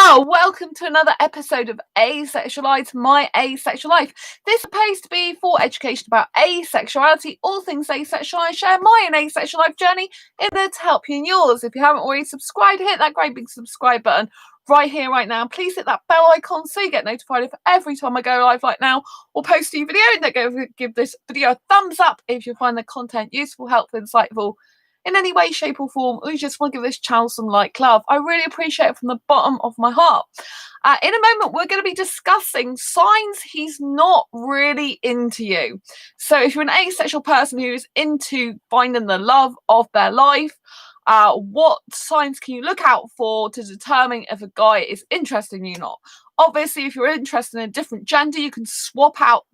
Welcome to another episode of Asexualite, my asexual life. This is supposed to be for education about asexuality, all things asexual. I share my own asexual life journey in there to help you in yours. If you haven't already subscribed, hit that great big subscribe button right here, right now. Please hit that bell icon so you get notified of every time I go live like now or post a new video. And then give this video a thumbs up if you find the content useful, helpful, insightful in any way, shape or form, or you just want to give this channel some love. I really appreciate it from the bottom of my heart. In a moment, we're going to be discussing signs he's not really into you. So if you're an asexual person who is into finding the love of their life, what signs can you look out for to determine if a guy is interested in you or not? Obviously, if you're interested in a different gender, you can swap out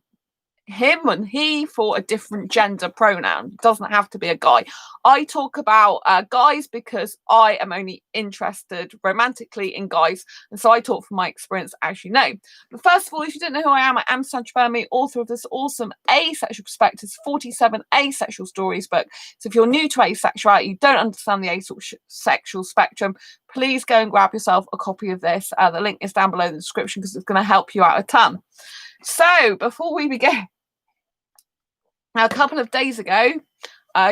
him and he for a different gender pronoun. It doesn't have to be a guy. I talk about guys because I am only interested romantically in guys, and so I talk from my experience, as you know. But first of all, if you don't know who I am Sandra, author of this awesome Asexual Perspectives 47 Asexual Stories book. So if you're new to asexuality, you don't understand the asexual spectrum, please go and grab yourself a copy of this. The link is down below in the description because it's going to help you out a ton. So before we begin, now, a couple of days ago,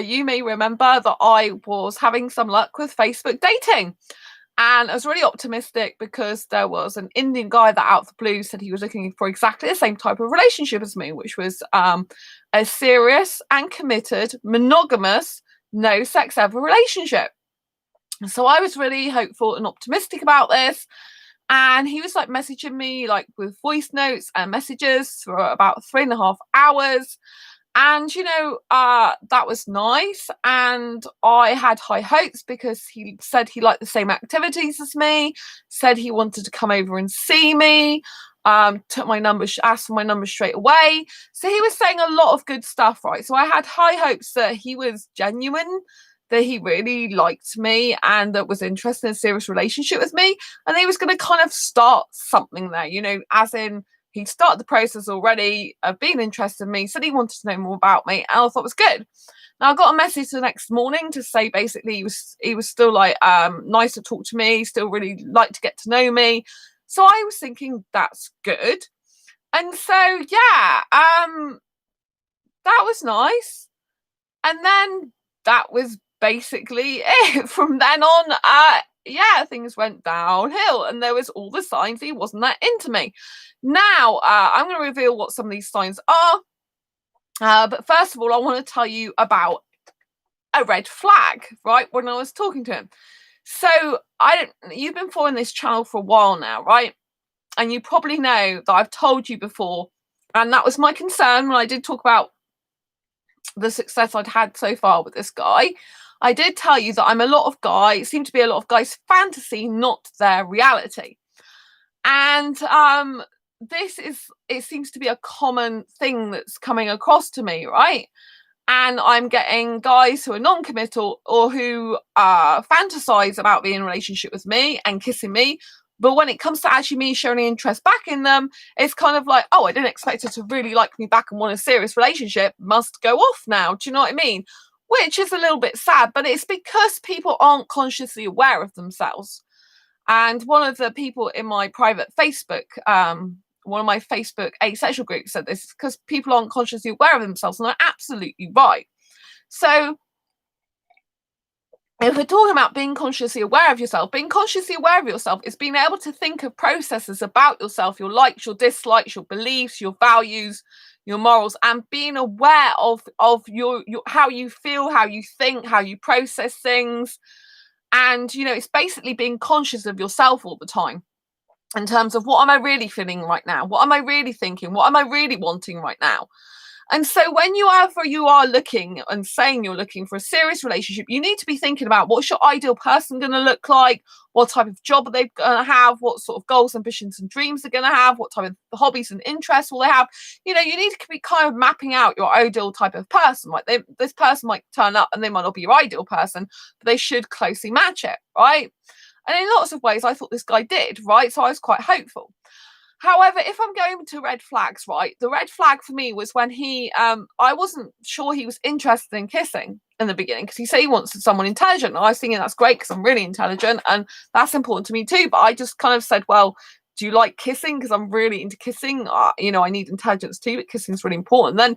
you may remember that I was having some luck with Facebook dating. And I was really optimistic because there was an Indian guy that out of the blue said he was looking for exactly the same type of relationship as me, which was a serious and committed, monogamous, no sex ever relationship. So I was really hopeful and optimistic about this. And he was like messaging me like with voice notes and messages for about 3.5 hours. And, you know, that was nice. And I had high hopes because he said he liked the same activities as me, said he wanted to come over and see me, took my number, asked for my number straight away. So he was saying a lot of good stuff, right? So I had high hopes that he was genuine, that he really liked me and that was interested in a serious relationship with me. And he was going to kind of start something there, you know, as in, he'd started the process already of being interested in me, said he wanted to know more about me, and I thought it was good. Now, I got a message the next morning to say basically he was still like nice to talk to me, still really like to get to know me. So I was thinking that's good. And so, yeah, that was nice. And then that was basically it. From then on, yeah, things went downhill and there was all the signs he wasn't that into me. Now, I'm going to reveal what some of these signs are. But first of all, I want to tell you about a red flag, right, when I was talking to him. So you've been following this channel for a while now, right? And you probably know that I've told you before, and that was my concern when I did talk about the success I'd had so far with this guy. I did tell you that it seemed to be a lot of guys' fantasy, not their reality. And it seems to be a common thing that's coming across to me, right? And I'm getting guys who are non-committal or who fantasize about being in a relationship with me and kissing me. But when it comes to actually me showing interest back in them, it's kind of like, oh, I didn't expect her to really like me back and want a serious relationship. Must go off now. Do you know what I mean? Which is a little bit sad, but it's because people aren't consciously aware of themselves. And one of the people in my private Facebook, one of my Facebook asexual groups said this, because people aren't consciously aware of themselves, and they're absolutely right. So if we're talking about being consciously aware of yourself, being consciously aware of yourself is being able to think of processes about yourself, your likes, your dislikes, your beliefs, your values, your morals, and being aware of your how you feel, how you think, how you process things. And, you know, it's basically being conscious of yourself all the time in terms of what am I really feeling right now? What am I really thinking? What am I really wanting right now? And so when you are looking and saying you're looking for a serious relationship, you need to be thinking about what's your ideal person going to look like? What type of job are they going to have? What sort of goals, ambitions and dreams they're going to have? What type of hobbies and interests will they have? You know, you need to be kind of mapping out your ideal type of person. Like this person might turn up and they might not be your ideal person, but they should closely match it, right? And in lots of ways, I thought this guy did, right? So I was quite hopeful. However, if I'm going to red flags, right, the red flag for me was when I wasn't sure he was interested in kissing. in the beginning because he said he wants someone intelligent. And I was thinking that's great because I'm really intelligent and that's important to me too. But I just kind of said, well, do you like kissing? Because I'm really into kissing. You know, I need intelligence too, but kissing is really important. Then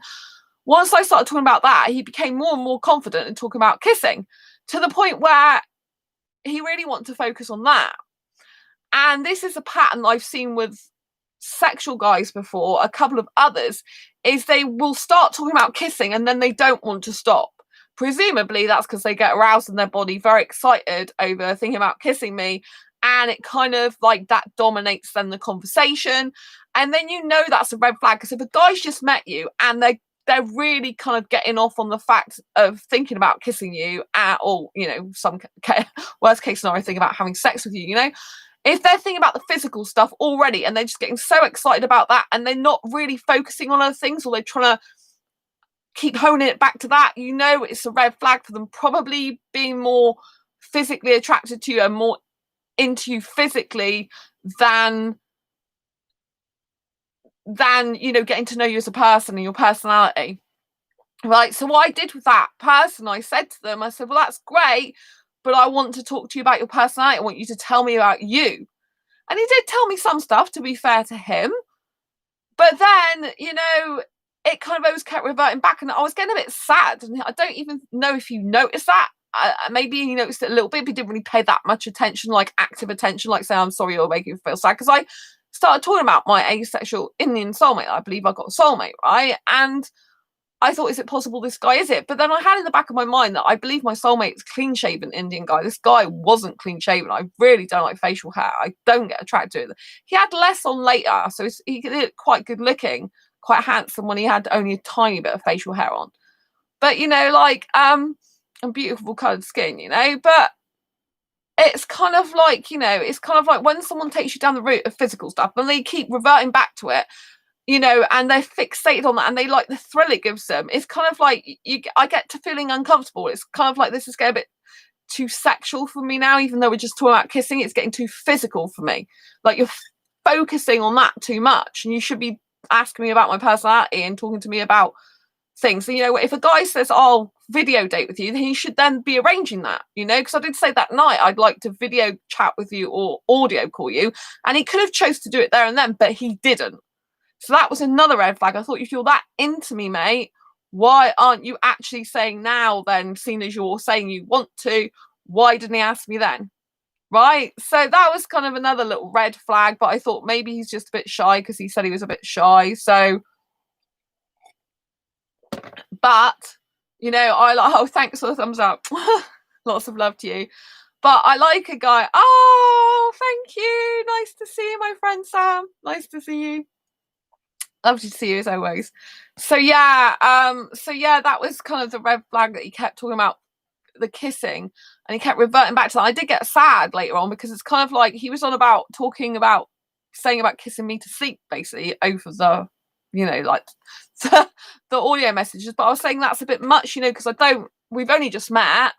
once I started talking about that, he became more and more confident in talking about kissing to the point where he really wanted to focus on that. And this is a pattern I've seen with sexual guys before, a couple of others, is they will start talking about kissing and then they don't want to stop. Presumably that's because they get aroused in their body, very excited over thinking about kissing me, and it kind of like that dominates then the conversation. And then you know that's a red flag, because if a guy's just met you and they're really kind of getting off on the fact of thinking about kissing you, or, you know, some worst case scenario, thinking about having sex with you, you know, if they're thinking about the physical stuff already and they're just getting so excited about that and they're not really focusing on other things, or they're trying to keep honing it back to that, you know, it's a red flag for them probably being more physically attracted to you and more into you physically than you know, getting to know you as a person and your personality. Right. So what I did with that person, I said to them, I said, well, that's great, but I want to talk to you about your personality. I want you to tell me about you. And he did tell me some stuff, to be fair to him. But then, you know, it kind of always kept reverting back, and I was getting a bit sad. And I don't even know if you noticed that. Maybe he noticed it a little bit, but he didn't really pay that much attention, like active attention, like say, I'm sorry you're making me feel sad. Because I started talking about my asexual Indian soulmate. I believe I got a soulmate, right? And I thought, is it possible this guy is it? But then I had in the back of my mind that I believe my soulmate is clean-shaven Indian guy. This guy wasn't clean-shaven. I really don't like facial hair. I don't get attracted to it. He had less on later, so he looked quite good looking, quite handsome when he had only a tiny bit of facial hair on. But, you know, like, and beautiful coloured skin, you know, but it's kind of like, you know, it's kind of like when someone takes you down the route of physical stuff and they keep reverting back to it, you know, and they're fixated on that and they like the thrill it gives them. It's kind of like I get to feeling uncomfortable. It's kind of like this is getting a bit too sexual for me now, even though we're just talking about kissing. It's getting too physical for me. Like you're focusing on that too much, and you should be asking me about my personality and talking to me about things. And, you know, if a guy says, I'll video date with you, then he should then be arranging that, you know, because I did say that night I'd like to video chat with you or audio call you, and he could have chose to do it there and then, but he didn't. So that was another red flag. I thought, if you're that into me, mate, why aren't you actually saying now then, seeing as you're saying you want to, why didn't he ask me then? Right? So that was kind of another little red flag, but I thought maybe he's just a bit shy because he said he was a bit shy. So, but, you know, I like, oh, thanks for the thumbs up. Lots of love to you. But I like a guy. Oh, thank you. Nice to see you, my friend Sam. Nice to see you. Lovely to see you as always. So yeah, that was kind of the red flag, that he kept talking about the kissing and he kept reverting back to that. I did get sad later on because it's kind of like he was on about saying about kissing me to sleep, basically, over the, you know, like the audio messages. But I was saying that's a bit much, you know, because we've only just met,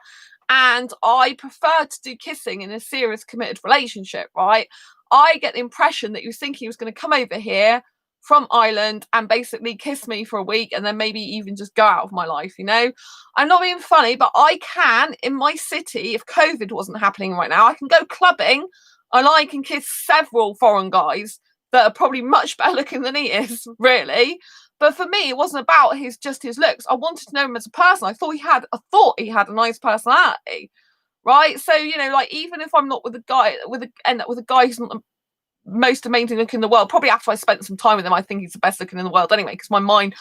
and I prefer to do kissing in a serious committed relationship, right? I get the impression that he was thinking he was going to come over here from Ireland and basically kiss me for a week and then maybe even just go out of my life, you know. I'm not being funny, but I can, in my city, if COVID wasn't happening right now, I can go clubbing and I can kiss several foreign guys that are probably much better looking than he is, really. But for me, it wasn't about just his looks. I wanted to know him as a person. I thought he had a nice personality, right? So, you know, like, even if I'm not with a guy, end up with a guy who's not the most amazing looking in the world, probably after I spent some time with him, I think he's the best looking in the world anyway, because my mind,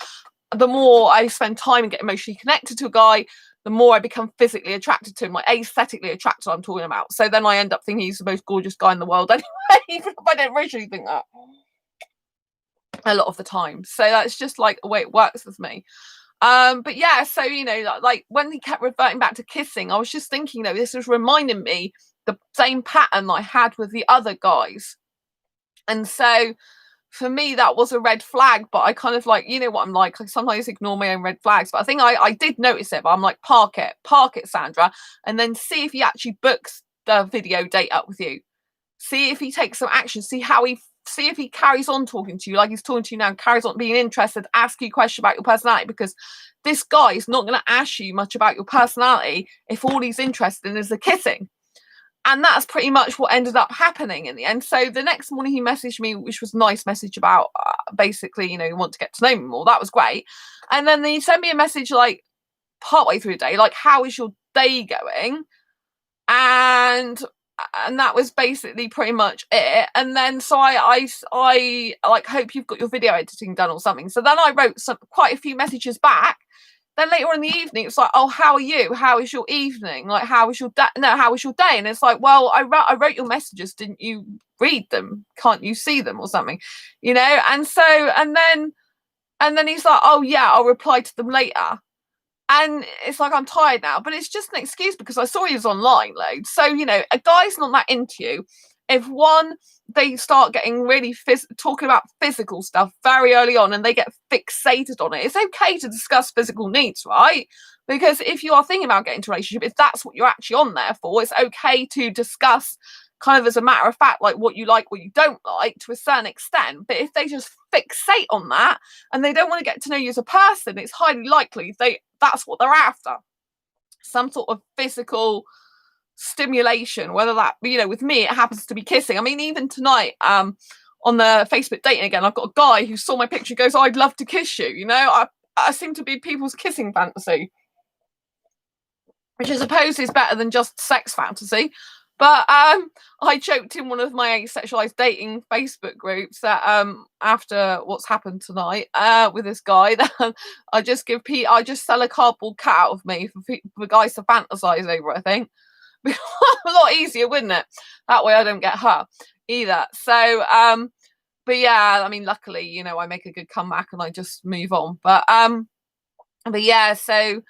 the more I spend time and get emotionally connected to a guy, the more I become physically attracted to him, like aesthetically attracted, I'm talking about. So then I end up thinking he's the most gorgeous guy in the world anyway, even if I don't originally think that a lot of the time. So that's just like the way it works with me. But yeah, so, you know, like when he kept reverting back to kissing, I was just thinking, though, this was reminding me the same pattern I had with the other guys. And so for me, that was a red flag, but I kind of like, you know what I'm like, I sometimes ignore my own red flags, but I think I did notice it, but I'm like, park it, Sandra, and then see if he actually books the video date up with you. See if he takes some action, see how he see if he carries on talking to you like he's talking to you now, carries on being interested, ask you questions about your personality, because this guy is not going to ask you much about your personality if all he's interested in is the kissing. And that's pretty much what ended up happening in the end. So the next morning he messaged me, which was a nice message about basically, you know, you want to get to know me more. That was great. And then he sent me a message like partway through the day, like, how is your day going? And that was basically pretty much it. And then so I like, hope you've got your video editing done or something. So then I wrote quite a few messages back. Then later on in the evening, it's like, oh, how are you? How is your evening? Like, how was your day? No, how was your day? And it's like, well, I wrote your messages. Didn't you read them? Can't you see them or something? You know? And so, and then he's like, oh yeah, I'll reply to them later. And it's like, I'm tired now, but it's just an excuse because I saw he was online loads. So, you know, a guy's not that into you. If they start getting really talking about physical stuff very early on and they get fixated on it, it's okay to discuss physical needs, right? Because if you are thinking about getting into a relationship, if that's what you're actually on there for, it's okay to discuss kind of as a matter of fact, like what you like, what you don't like to a certain extent. But if they just fixate on that and they don't want to get to know you as a person, it's highly likely that's what they're after. Some sort of physical stimulation, whether that, you know, with me it happens to be kissing. I mean, even tonight on the Facebook dating again, I've got a guy who saw my picture, goes, oh, I'd love to kiss you. You know, I seem to be people's kissing fantasy, which I suppose is better than just sex fantasy. But I joked in one of my Asexualise dating Facebook groups that after what's happened tonight with this guy, that I just sell a cardboard cat out of me for guys to fantasize over, I think. A lot easier, wouldn't it? That way I don't get hurt either. So but yeah, I mean, luckily, you know, I make a good comeback and I just move on. But yeah, so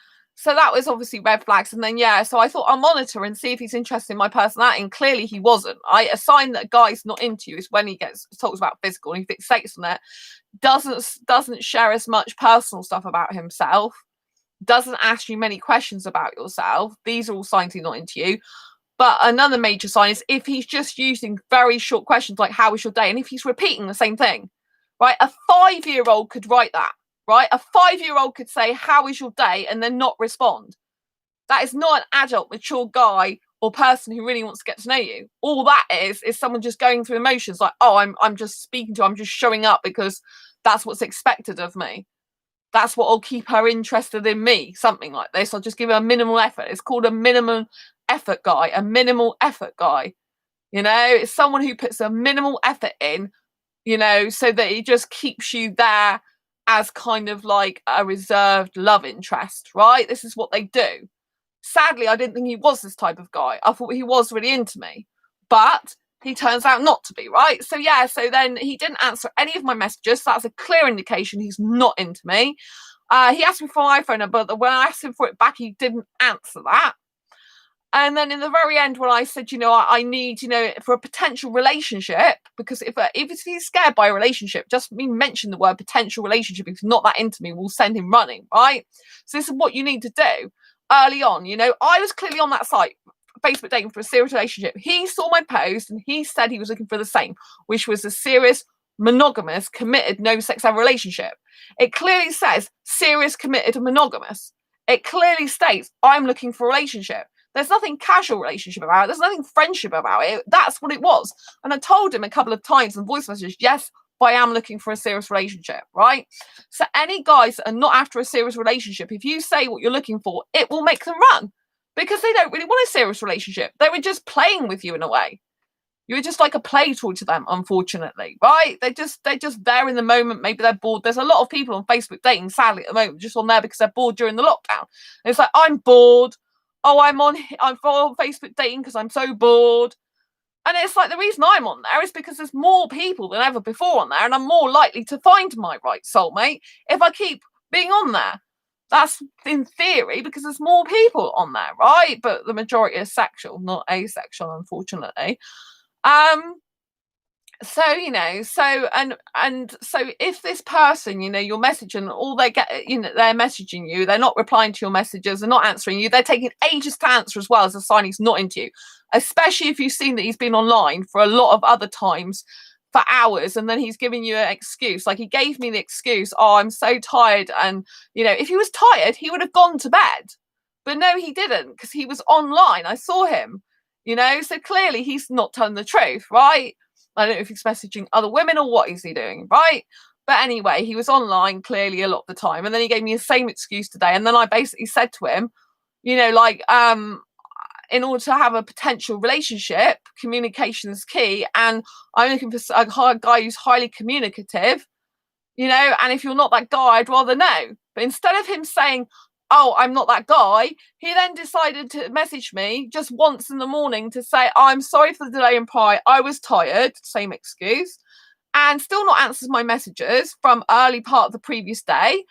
that was obviously red flags. And then yeah, so I thought I'll monitor and see if he's interested in my personality, and clearly he wasn't. A sign that a guy's not into you is when he talks about physical and he fixates on it, doesn't share as much personal stuff about himself, doesn't ask you many questions about yourself. These are all signs he's not into you. But another major sign is if he's just using very short questions like, how was your day? And if he's repeating the same thing, right? A 5-year-old could write that, right? A 5-year-old could say, how was your day? And then not respond. That is not an adult, mature guy or person who really wants to get to know you. All that is someone just going through emotions like, oh, I'm just speaking to her, I'm just showing up because that's what's expected of me. That's what will keep her interested in me, something like this. I'll just give her a minimal effort. It's called a minimum effort guy, a minimal effort guy. You know, it's someone who puts a minimal effort in, you know, so that it just keeps you there as kind of like a reserved love interest, right? This is what they do. Sadly, I didn't think he was this type of guy. I thought he was really into me, but he turns out not to be, right? So yeah, so then he didn't answer any of my messages. So that's a clear indication he's not into me. He asked me for my iPhone number, but when I asked him for it back, he didn't answer that. And then in the very end, when I said, you know, I need, you know, for a potential relationship, because if he's scared by a relationship, just me mention the word potential relationship, if he's not that into me, we'll send him running, right? So this is what you need to do early on. You know, I was clearly on that site, Facebook dating for a serious relationship. He saw my post and he said he was looking for the same, which was a serious, monogamous, committed, no sex ever relationship. It clearly says serious, committed, and monogamous. It clearly states I'm looking for a relationship. There's nothing casual relationship about it. There's nothing friendship about it. That's what it was. And I told him a couple of times in voice messages, yes, I am looking for a serious relationship, right? So any guys that are not after a serious relationship, if you say what you're looking for, it will make them run. Because they don't really want a serious relationship. They were just playing with you in a way. You were just like a play toy to them, unfortunately, right? They're just there in the moment. Maybe they're bored. There's a lot of people on Facebook dating, sadly, at the moment, just on there because they're bored during the lockdown. And it's like, I'm bored. Oh, I'm on Facebook dating because I'm so bored. And it's like, the reason I'm on there is because there's more people than ever before on there, and I'm more likely to find my right soulmate if I keep being on there. That's in theory because there's more people on there, right? But the majority is sexual, not asexual, unfortunately. So, you know, so if this person, you know, you're messaging, all they get, you know, they're messaging you, they're not replying to your messages, they're not answering you, they're taking ages to answer as well, as a sign he's not into you, especially if you've seen that he's been online for a lot of other times for hours, and then he's giving you an excuse. Like, he gave me the excuse, oh, I'm so tired. And, you know, if he was tired, he would have gone to bed. But no, he didn't, because he was online. I saw him, you know, so clearly he's not telling the truth, right? I don't know if he's messaging other women or what is he doing, right? But anyway, he was online clearly a lot of the time. And then he gave me the same excuse today. And then I basically said to him, you know, like, in order to have a potential relationship, communication is key. And I'm looking for a guy who's highly communicative, you know, and if you're not that guy, I'd rather know. But instead of him saying, oh, I'm not that guy, he then decided to message me just once in the morning to say, I'm sorry for the delay in reply. I was tired, same excuse, and still not answers my messages from early part of the previous day.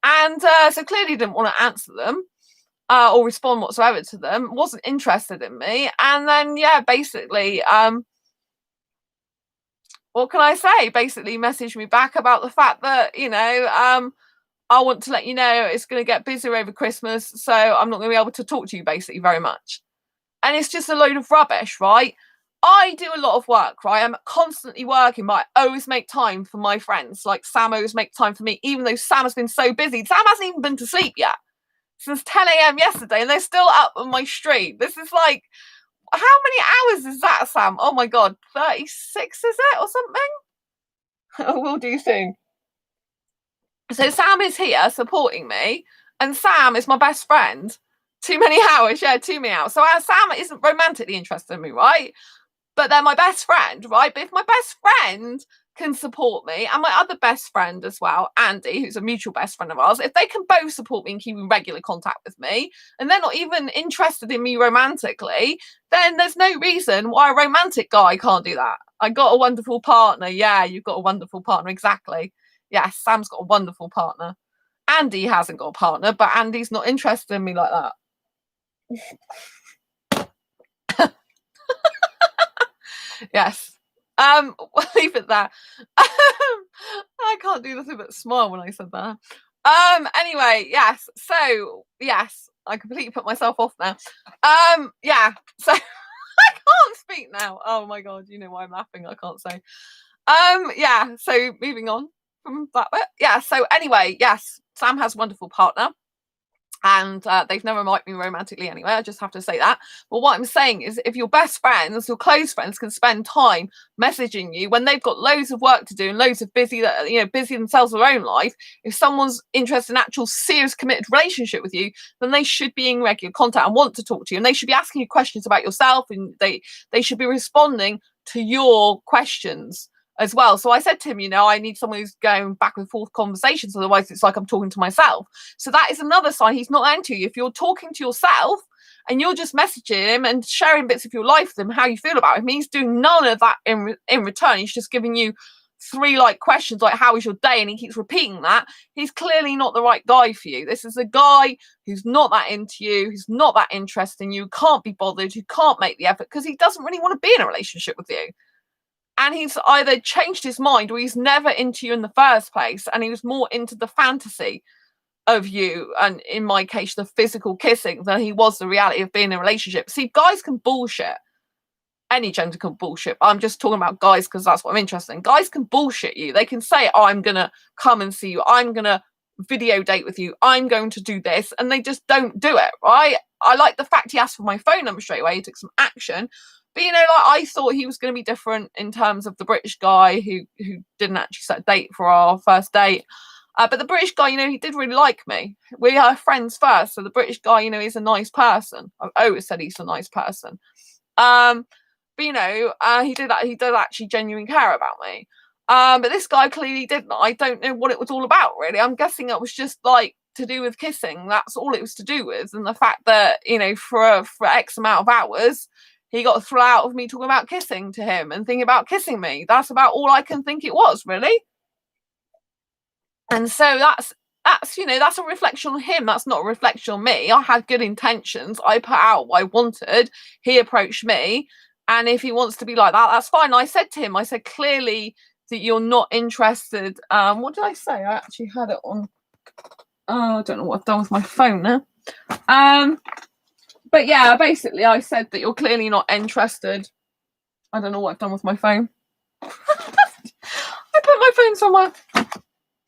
And so clearly didn't want to answer them. Or respond whatsoever to them, wasn't interested in me. And then, yeah, basically, what can I say? Basically messaged me back about the fact that, you know, I want to let you know it's going to get busier over Christmas, so I'm not going to be able to talk to you basically very much. And it's just a load of rubbish, right? I do a lot of work, right? I'm constantly working, but I always make time for my friends. Like, Sam always makes time for me, even though Sam has been so busy. Sam hasn't even been to sleep yet. Since 10 a.m. yesterday, and they're still up on my street. This is like, how many hours is that, Sam? Oh my god, 36 is it, or something? We'll do soon. So Sam is here supporting me, and Sam is my best friend. Too many hours, yeah, too many hours. So Sam isn't romantically interested in me, right? But they're my best friend, right? But if my best friend can support me, and my other best friend as well, Andy, who's a mutual best friend of ours, if they can both support me and keep in regular contact with me, and they're not even interested in me romantically, then there's no reason why a romantic guy can't do that. I got a wonderful partner. Yeah, you've got a wonderful partner. Exactly. Yes, Sam's got a wonderful partner. Andy hasn't got a partner, but Andy's not interested in me like that. Yes. We'll leave it there. I can't do nothing but smile when I said that. Anyway, yes. So, yes, I completely put myself off now. Yeah. So I can't speak now. Oh my god, you know why I'm laughing? I can't say. Yeah. So moving on from that bit. Yeah. So anyway, yes, Sam has a wonderful partner. And they've never liked me romantically anyway. I just have to say that. But what I'm saying is, if your best friends, your close friends, can spend time messaging you when they've got loads of work to do and loads of busy themselves with their own life, if someone's interested in actual serious committed relationship with you, then they should be in regular contact and want to talk to you, and they should be asking you questions about yourself, and they should be responding to your questions as well. So I said to him, you know, I need someone who's going back and forth conversations, otherwise it's like I'm talking to myself. So that is another sign he's not into you. If you're talking to yourself and you're just messaging him and sharing bits of your life with him, how you feel about him, he's doing none of that in return. He's just giving you 3 questions like, how was your day? And he keeps repeating that. He's clearly not the right guy for you. This is a guy who's not that into you, who's not that interested in you, can't be bothered, who can't make the effort because he doesn't really want to be in a relationship with you. And he's either changed his mind or he's never into you in the first place, and he was more into the fantasy of you, and in my case the physical kissing, than he was the reality of being in a relationship. See, guys can bullshit. Any gender can bullshit. I'm just talking about guys because that's what I'm interested in. Guys can bullshit you. They can say, oh, I'm gonna come and see you, I'm gonna video date with you, I'm going to do this, and they just don't do it, right? I like the fact he asked for my phone number straight away. He took some action. But, you know, I thought he was going to be different in terms of the British guy who didn't actually set a date for our first date. But the British guy, you know, he did really like me. We are friends first. So the British guy, you know, he's a nice person. I've always said he's a nice person. But, you know, he did actually genuinely care about me. But this guy clearly didn't. I don't know what it was all about, really. I'm guessing it was just to do with kissing. That's all it was to do with. And the fact that, you know, for X amount of hours, he got a thrill out of me talking about kissing to him and thinking about kissing me. That's about all I can think it was, really. And so that's you know, that's a reflection on him. That's not a reflection on me. I had good intentions. I put out what I wanted. He approached me. And if he wants to be like that, that's fine. I said to him, I said clearly that you're not interested. What did I say? I actually had it on. I don't know what I've done with my phone now. But yeah, basically I said that you're clearly not interested. I don't know what I've done with my phone. phone somewhere?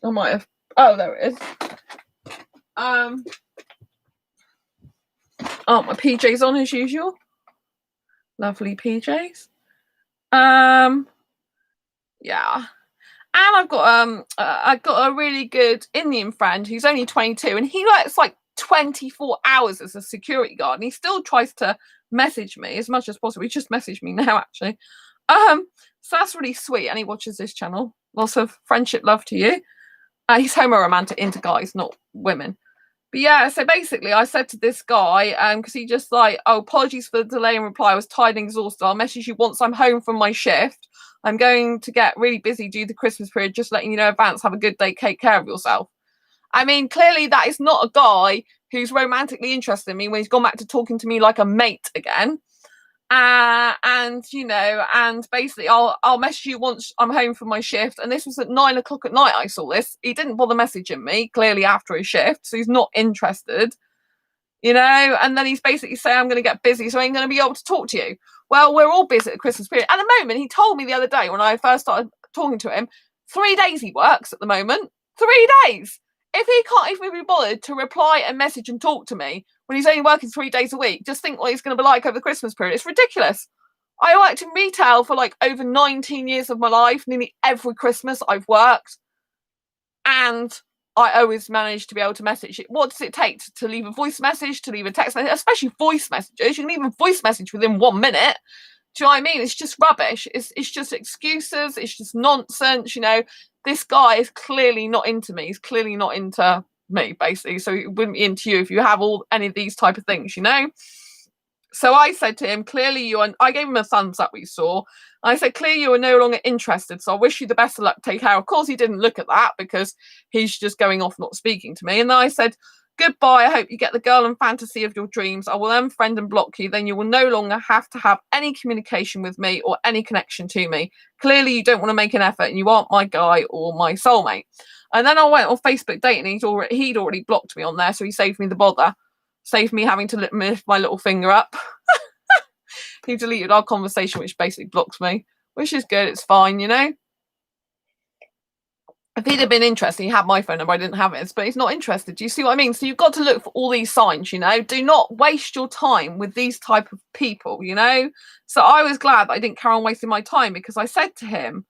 I might have. Oh, there it is. Oh, my PJs on as usual. Lovely PJs. Yeah. And I've got a really good Indian friend who's only 22, and he works like 24 hours as a security guard, and he still tries to message me as much as possible. He just messaged me now, actually. So that's really sweet, and he watches this channel. Lots of friendship love to you. He's homo-romantic, into guys, not women. But yeah, so basically I said to this guy, because he just like, oh, apologies for the delay in reply, I was tired and exhausted. I'll message you once I'm home from my shift. I'm going to get really busy due to the Christmas period, just letting you know in advance. Have a good day, take care of yourself. I mean, clearly that is not a guy who's romantically interested in me when he's gone back to talking to me like a mate again. And basically I'll message you once I'm home from my shift. And this was at 9 o'clock at night. I saw this. He didn't bother messaging me, clearly after his shift, so he's not interested, and then he's basically saying, I'm going to get busy, so I ain't going to be able to talk to you. Well, we're all busy at the Christmas period. At the moment, he told me the other day when I first started talking to him, 3 days he works at the moment. 3 days. If he can't even be bothered to reply and message and talk to me when he's only working 3 days a week, just think what he's going to be like over the Christmas period. It's ridiculous. I worked in retail for like over 19 years of my life. Nearly every Christmas I've worked. And I always manage to be able to message it. What does it take to leave a voice message, to leave a text message, especially voice messages? You can leave a voice message within 1 minute. Do you know what I mean? It's just rubbish. It's just excuses. It's just nonsense. This guy is clearly not into me. He's clearly not into me, basically. So he wouldn't be into you if you have any of these type of things, So I said to him, clearly I gave him a thumbs up, we saw. I said, clearly you are no longer interested, so I wish you the best of luck, take care. Of course, he didn't look at that because he's just going off not speaking to me. And then I said, goodbye, I hope you get the girl and fantasy of your dreams. I will unfriend and block you. Then you will no longer have to have any communication with me or any connection to me. Clearly, you don't want to make an effort and you aren't my guy or my soulmate. And then I went on Facebook dating and he'd already blocked me on there, so he saved me the bother. Saved me having to lift my little finger up. He deleted our conversation, which basically blocks me, which is good. It's fine, If he'd have been interested, he had my phone number. I didn't have it, but he's not interested. Do you see what I mean? So you've got to look for all these signs, Do not waste your time with these type of people, So I was glad that I didn't carry on wasting my time, because I said to him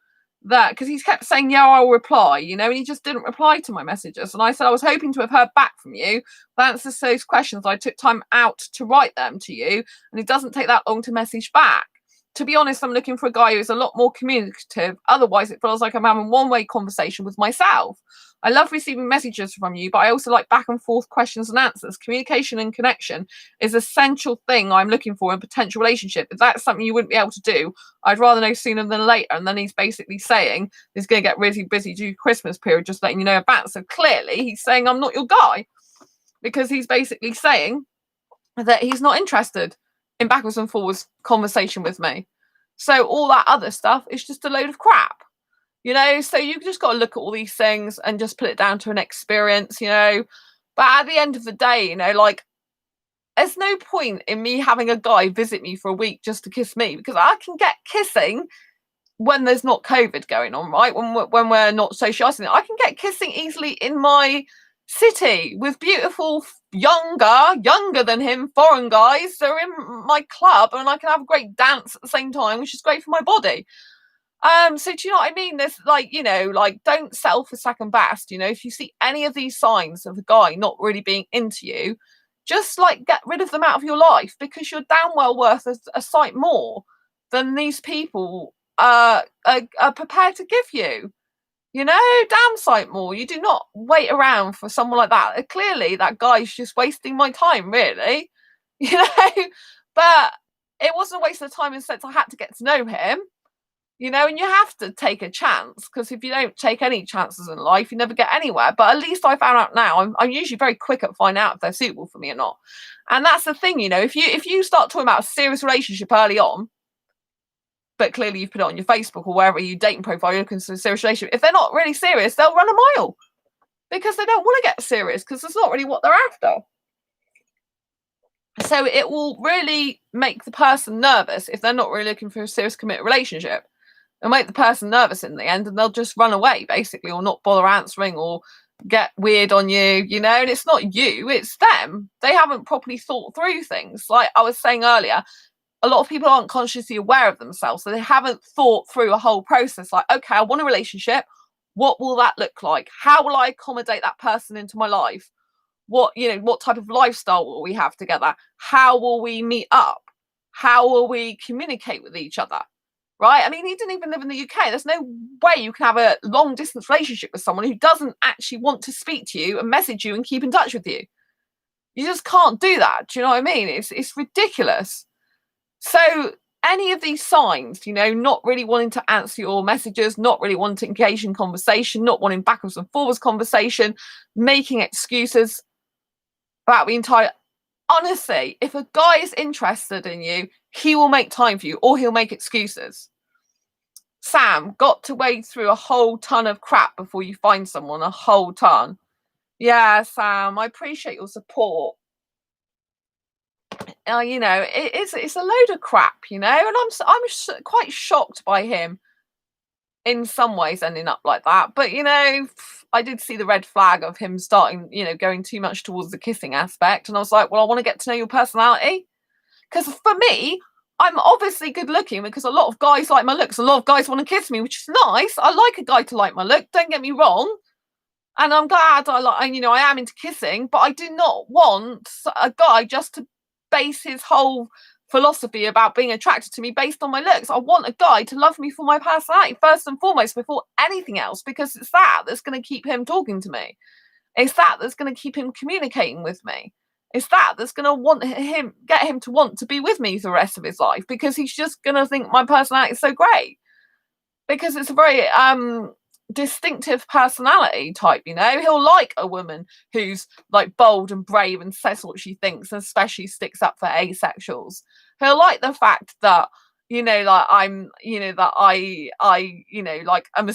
that, because he kept saying, yeah, I'll reply, and he just didn't reply to my messages. And I said, I was hoping to have heard back from you. But answers to those questions, I took time out to write them to you, and it doesn't take that long to message back. To be honest, I'm looking for a guy who's a lot more communicative. Otherwise, it feels like I'm having a one-way conversation with myself. I love receiving messages from you, but I also like back and forth questions and answers. Communication and connection is an essential thing I'm looking for in a potential relationship. If that's something you wouldn't be able to do, I'd rather know sooner than later. And then he's basically saying he's going to get really busy due to Christmas period, just letting you know about. So clearly he's saying I'm not your guy, because he's basically saying that he's not interested in backwards and forwards conversation with me. So all that other stuff is just a load of crap. So you've just got to look at all these things and just put it down to an experience, But at the end of the day, there's no point in me having a guy visit me for a week just to kiss me, because I can get kissing when there's not COVID going on, right? When we're not socialising. I can get kissing easily in my city with beautiful, younger than him, foreign guys. They're in my club, and I can have a great dance at the same time, which is great for my body. So do you know what I mean? There's don't settle for second best. If you see any of these signs of a guy not really being into you, just get rid of them out of your life, because you're damn well worth a sight more than these people are prepared to give you. Damn sight more. You do not wait around for someone like that. Clearly that guy's just wasting my time, really. But it wasn't a waste of time in the sense I had to get to know him. And you have to take a chance, because if you don't take any chances in life, you never get anywhere. But at least I found out now, I'm usually very quick at finding out if they're suitable for me or not. And that's the thing, if you start talking about a serious relationship early on, but clearly you've put it on your Facebook or wherever you dating profile, you're looking for a serious relationship. If they're not really serious, they'll run a mile, because they don't want to get serious, because it's not really what they're after. So it will really make the person nervous if they're not really looking for a serious committed relationship. It'll make the person nervous in the end, and they'll just run away, basically, or not bother answering, or get weird on you, you know. And it's not you, it's them. They haven't properly thought through things. Like I was saying earlier, a lot of people aren't consciously aware of themselves, so they haven't thought through a whole process. Like, okay, I want a relationship. What will that look like? How will I accommodate that person into my life? What, you know, what type of lifestyle will we have together? How will we meet up? How will we communicate with each other? Right? I mean, he didn't even live in the UK. There's no way you can have a long distance relationship with someone who doesn't actually want to speak to you and message you and keep in touch with you. You just can't do that. Do you know what I mean? It's ridiculous. So any of these signs, you know, not really wanting to answer your messages, not really wanting to engage in conversation, not wanting backwards and forwards conversation, making excuses about the entire... Honestly, if a guy is interested in you, he will make time for you, or he'll make excuses. Sam, got to wade through a whole ton of crap before you find someone, a whole ton. Yeah, Sam, I appreciate your support. You know, it's a load of crap, you know, and I'm quite shocked by him in some ways ending up like that. But, you know, I did see the red flag of him starting, you know, going too much towards the kissing aspect. And I was like, well, I want to get to know your personality. Because for me, I'm obviously good looking, because a lot of guys like my looks. A lot of guys want to kiss me, which is nice. I like a guy to like my look, don't get me wrong. And I'm glad you know, I am into kissing, but I do not want a guy just to base his whole philosophy about being attracted to me based on my looks. I want a guy to love me for my personality first and foremost, before anything else, because it's that that's going to keep him talking to me. It's that that's going to keep him communicating with me. It's that that's going to get him to want to be with me for the rest of his life, because he's just going to think my personality is so great, because it's a very distinctive personality type, you know. He'll like a woman who's like bold and brave and says what she thinks, and especially sticks up for asexuals. He'll like the fact that, you know, like I'm, you know, that I you know, like I'm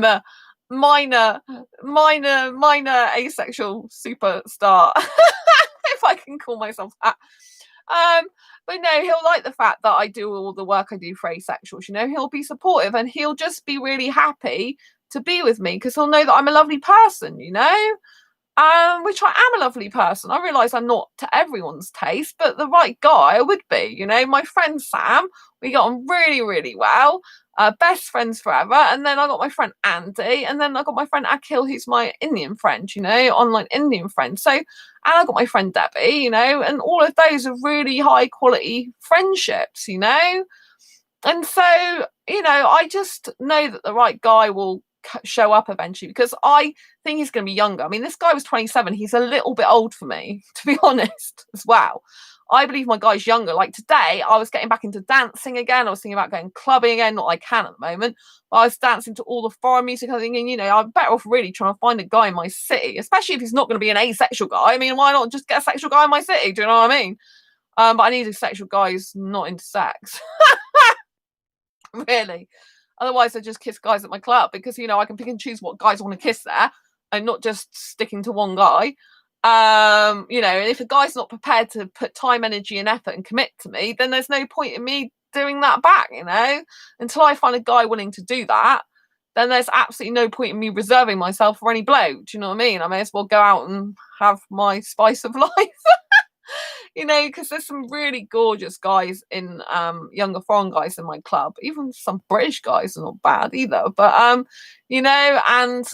a minor asexual superstar, if I can call myself that. But no, he'll like the fact that I do all the work I do for asexuals, you know. He'll be supportive, and he'll just be really happy to be with me, because he'll know that I'm a lovely person, you know. Which I am a lovely person. I realise I'm not to everyone's taste, but the right guy I would be, you know. My friend Sam, we got on really, really well. Best friends forever. And then I got my friend Andy, and then I got my friend Akhil, who's my Indian friend, you know, online Indian friend. So, and I got my friend Debbie, you know, and all of those are really high quality friendships, you know. And so, you know, I just know that the right guy will show up eventually, because I think he's going to be younger. I mean, this guy was 27. He's a little bit old for me, to be honest, as well. I believe my guy's younger. Like today, I was getting back into dancing again. I was thinking about going clubbing again. Not that I can at the moment. But I was dancing to all the foreign music. I was thinking, you know, I'm better off really trying to find a guy in my city, especially if he's not going to be an asexual guy. I mean, why not just get a sexual guy in my city? Do you know what I mean? But I need a sexual guy who's not into sex. Really. Otherwise, I just kiss guys at my club, because, you know, I can pick and choose what guys I want to kiss there, and not just sticking to one guy. You know, and if a guy's not prepared to put time, energy and effort and commit to me, then there's no point in me doing that back, you know. Until I find a guy willing to do that, then there's absolutely no point in me reserving myself for any blow. Do you know what I mean? I may as well go out and have my spice of life. You know, because there's some really gorgeous guys in younger foreign guys in my club. Even some British guys are not bad either. But you know, and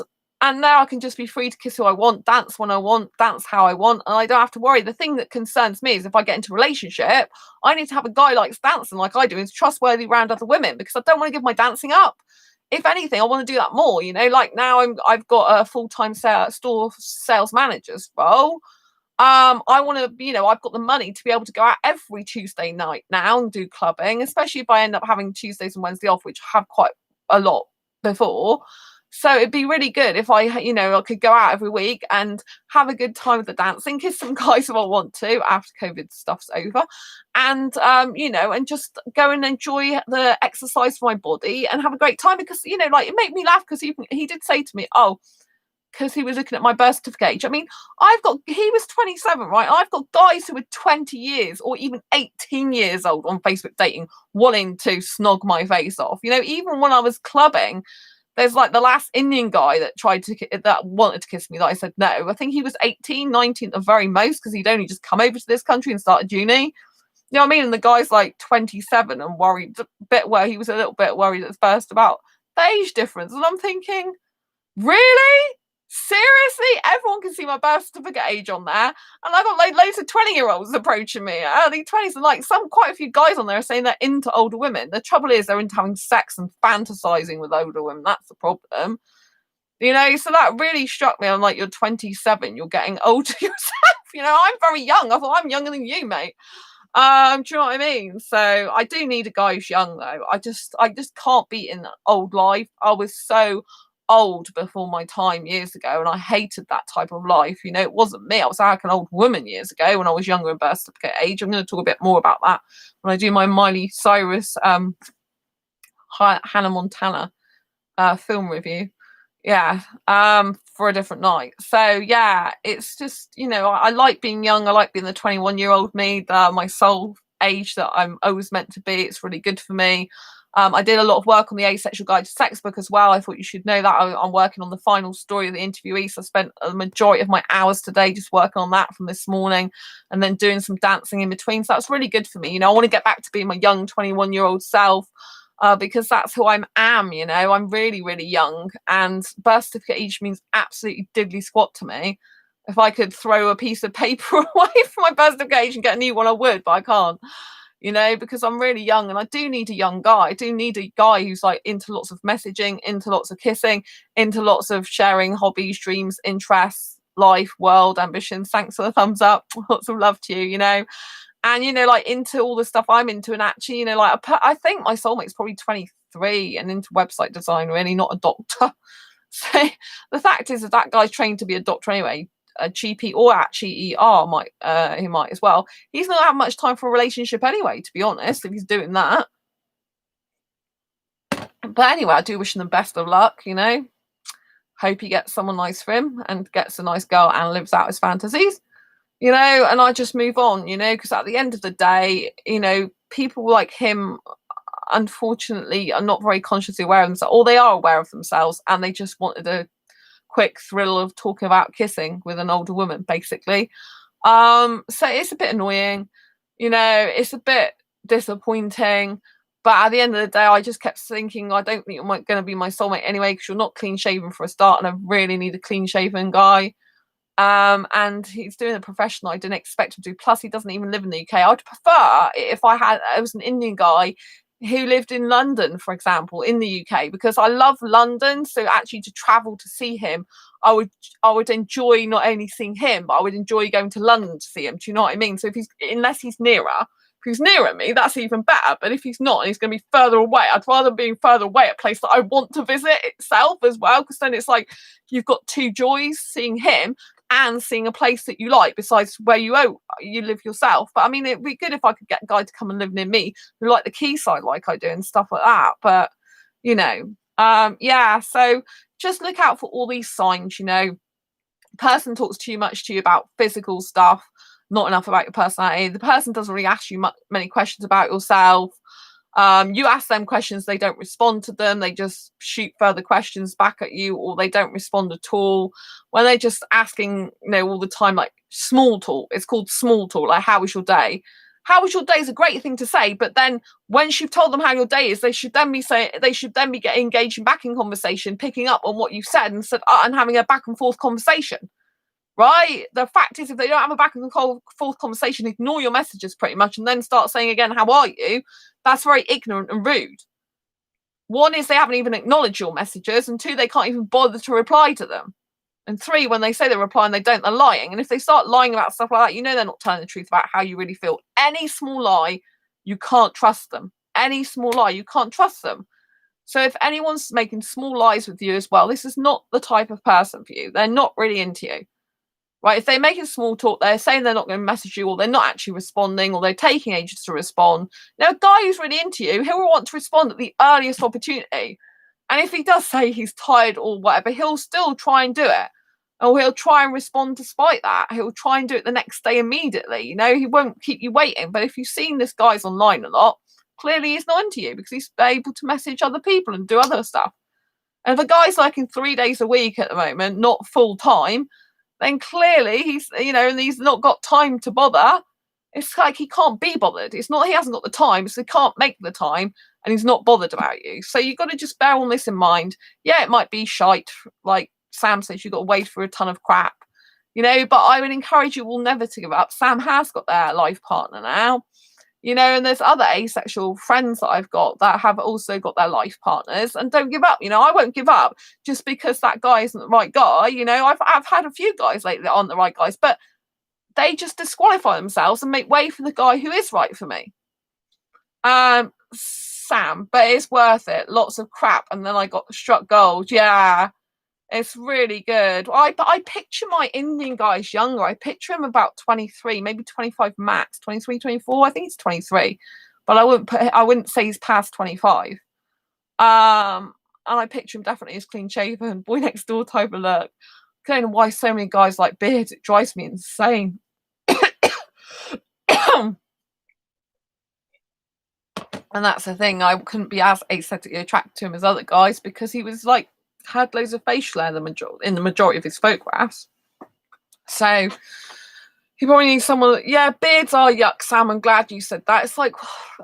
now I can just be free to kiss who I want, dance when I want, dance how I want, and I don't have to worry. The thing that concerns me is if I get into a relationship, I need to have a guy who likes dancing like I do, and is trustworthy around other women, because I don't want to give my dancing up. If anything, I want to do that more. You know, like now I've got a full-time store sales manager's role. I want to, you know, I've got the money to be able to go out every Tuesday night now and do clubbing, especially if I end up having Tuesdays and Wednesday off, which I have quite a lot before. So it'd be really good if I, you know, I could go out every week and have a good time with the dancing, kiss some guys if I want to after COVID stuff's over, and you know, and just go and enjoy the exercise for my body and have a great time, because, you know, like, it made me laugh, because he did say to me, oh, because he was looking at my birth certificate age. I mean, he was 27, right? I've got guys who were 20 years or even 18 years old on Facebook dating wanting to snog my face off. You know, even when I was clubbing, there's like the last Indian guy that wanted to kiss me that I said no. I think he was 18, 19 at the very most, because he'd only just come over to this country and started uni. You know what I mean? And the guy's like 27 and worried, he was a little bit worried at first about the age difference. And I'm thinking, really? Seriously? Everyone can see my birth certificate age on there. And I've got like loads of 20-year-olds approaching me, early 20s, and like quite a few guys on there are saying they're into older women. The trouble is they're into having sex and fantasizing with older women. That's the problem. You know, so that really struck me. I'm like, you're 27, you're getting older yourself. You know, I'm very young. I thought, I'm younger than you, mate. Do you know what I mean? So I do need a guy who's young, though. I just can't be in old life. I was so old before my time years ago, and I hated that type of life. You know, it wasn't me. I was like an old woman years ago when I was younger in birth certificate age. I'm going to talk a bit more about that when I do my Miley Cyrus Hannah Montana film review. Yeah, for a different night. So yeah, it's just, you know, I like being young. I like being the 21-year-old me, my soul age that I'm always meant to be. It's really good for me. I did a lot of work on the Asexual Guide to Sex book as well. I thought you should know that. I'm working on the final story of the interviewee, so I spent a majority of my hours today just working on that from this morning, and then doing some dancing in between. So that's really good for me. You know, I want to get back to being my young 21-year-old self. Because that's who I am, you know. I'm really, really young, and birth certificate age means absolutely diddly squat to me. If I could throw a piece of paper away from my birth certificate age and get a new one, I would, but I can't, you know, because I'm really young, and I do need a young guy. I do need a guy who's like into lots of messaging, into lots of kissing, into lots of sharing hobbies, dreams, interests, life, world, ambitions. Thanks for the thumbs up. Lots of love to you, you know. And, you know, like into all the stuff I'm into, and actually, you know, like I think my soulmate's probably 23 and into website design, really, not a doctor. So the fact is that guy's trained to be a doctor anyway, a GP, or actually ER he might as well. He's not have much time for a relationship anyway, to be honest, if he's doing that. But anyway, I do wish him the best of luck, you know. Hope he gets someone nice for him and gets a nice girl and lives out his fantasies. You know, and I just move on, you know, because at the end of the day, you know, people like him, unfortunately, are not very consciously aware of themselves, or they are aware of themselves, and they just wanted a quick thrill of talking about kissing with an older woman, basically. So it's a bit annoying, you know, it's a bit disappointing. But at the end of the day, I just kept thinking, I don't think you're going to be my soulmate anyway, because you're not clean shaven for a start, and I really need a clean shaven guy. And he's doing a professional I didn't expect him to do. Plus, he doesn't even live in the UK. I'd prefer if I was an Indian guy who lived in London, for example, in the UK, because I love London. So actually, to travel to see him, I would enjoy not only seeing him, but I would enjoy going to London to see him. Do you know what I mean? So unless he's nearer. If he's nearer me, that's even better. But if he's not, and he's going to be further away, I'd rather be further away at a place that I want to visit itself as well, because then it's like you've got two joys, seeing him and seeing a place that you like besides where you live yourself. But I mean, it'd be good if I could get a guy to come and live near me who like the quayside like I do and stuff like that. But, you know, yeah, so just look out for all these signs, you know. Person talks too much to you about physical stuff, not enough about your personality. The person doesn't really ask you many questions about yourself. You ask them questions, they don't respond to them. They just shoot further questions back at you, or they don't respond at all. When they're just asking, you know, all the time, like small talk. It's called small talk. Like, how was your day? How was your day is a great thing to say, but then once you've told them how your day is, they should then be engaging back in conversation, picking up on what you said, and having a back and forth conversation. Right? The fact is, if they don't have a back and forth conversation, ignore your messages pretty much, and then start saying again, how are you? That's very ignorant and rude. One is they haven't even acknowledged your messages, and two, they can't even bother to reply to them. And three, when they say they're replying, they don't, they're lying. And if they start lying about stuff like that, you know they're not telling the truth about how you really feel. Any small lie, you can't trust them. Any small lie, you can't trust them. So if anyone's making small lies with you as well, this is not the type of person for you. They're not really into you. Right? If they're making small talk, they're saying they're not going to message you, or they're not actually responding, or they're taking ages to respond. Now, a guy who's really into you, he'll want to respond at the earliest opportunity. And if he does say he's tired or whatever, he'll still try and do it. Or he'll try and respond despite that. He'll try and do it the next day immediately. You know, he won't keep you waiting. But if you've seen this guy's online a lot, clearly he's not into you because he's able to message other people and do other stuff. And if a guy's working 3 days a week at the moment, not full time, then clearly he's, you know, and he's not got time to bother. It's like he can't be bothered. It's not he hasn't got the time, so he can't make the time, and he's not bothered about you. So you've got to just bear all this in mind. Yeah, it might be shite, like Sam says, you've got to wade through a ton of crap, you know, but I would encourage you all never to give up. Sam has got their life partner now, you know, and there's other asexual friends that I've got that have also got their life partners, and don't give up. You know, I won't give up just because that guy isn't the right guy. You know, I've had a few guys lately that aren't the right guys, but they just disqualify themselves and make way for the guy who is right for me. Sam, but it's worth it. Lots of crap, and then I got struck gold. Yeah, it's really good. I picture my Indian guys younger. I picture him about 23, maybe 25 max, 23, 24. I think he's 23, but I wouldn't say he's past 25. And I picture him definitely as clean shaven, boy next door type of look. I don't know why so many guys like beards. It drives me insane. And that's the thing. I couldn't be as aesthetically attracted to him as other guys because he was like had loads of facial hair in the majority of his photographs. So he probably needs someone. Yeah, beards are yuck, Sam. I'm glad you said that. It's like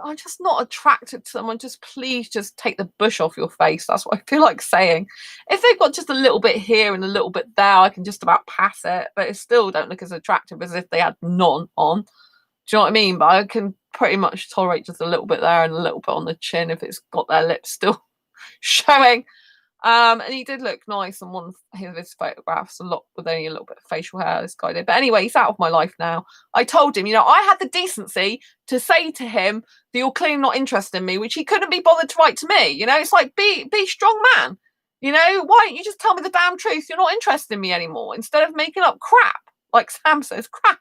I'm just not attracted to them. Please just take the bush off your face. That's what I feel like saying. If they've got just a little bit here and a little bit there, I can just about pass it. But it still don't look as attractive as if they had none on. Do you know what I mean? But I can pretty much tolerate just a little bit there and a little bit on the chin if it's got their lips still showing. And he did look nice on one of his photographs, a lot with only a little bit of facial hair, this guy did. But anyway, he's out of my life now. I told him, you know, I had the decency to say to him that you're clearly not interested in me, which he couldn't be bothered to write to me. You know, it's like, be strong man. You know, why don't you just tell me the damn truth? You're not interested in me anymore, instead of making up crap, like Sam says, crap.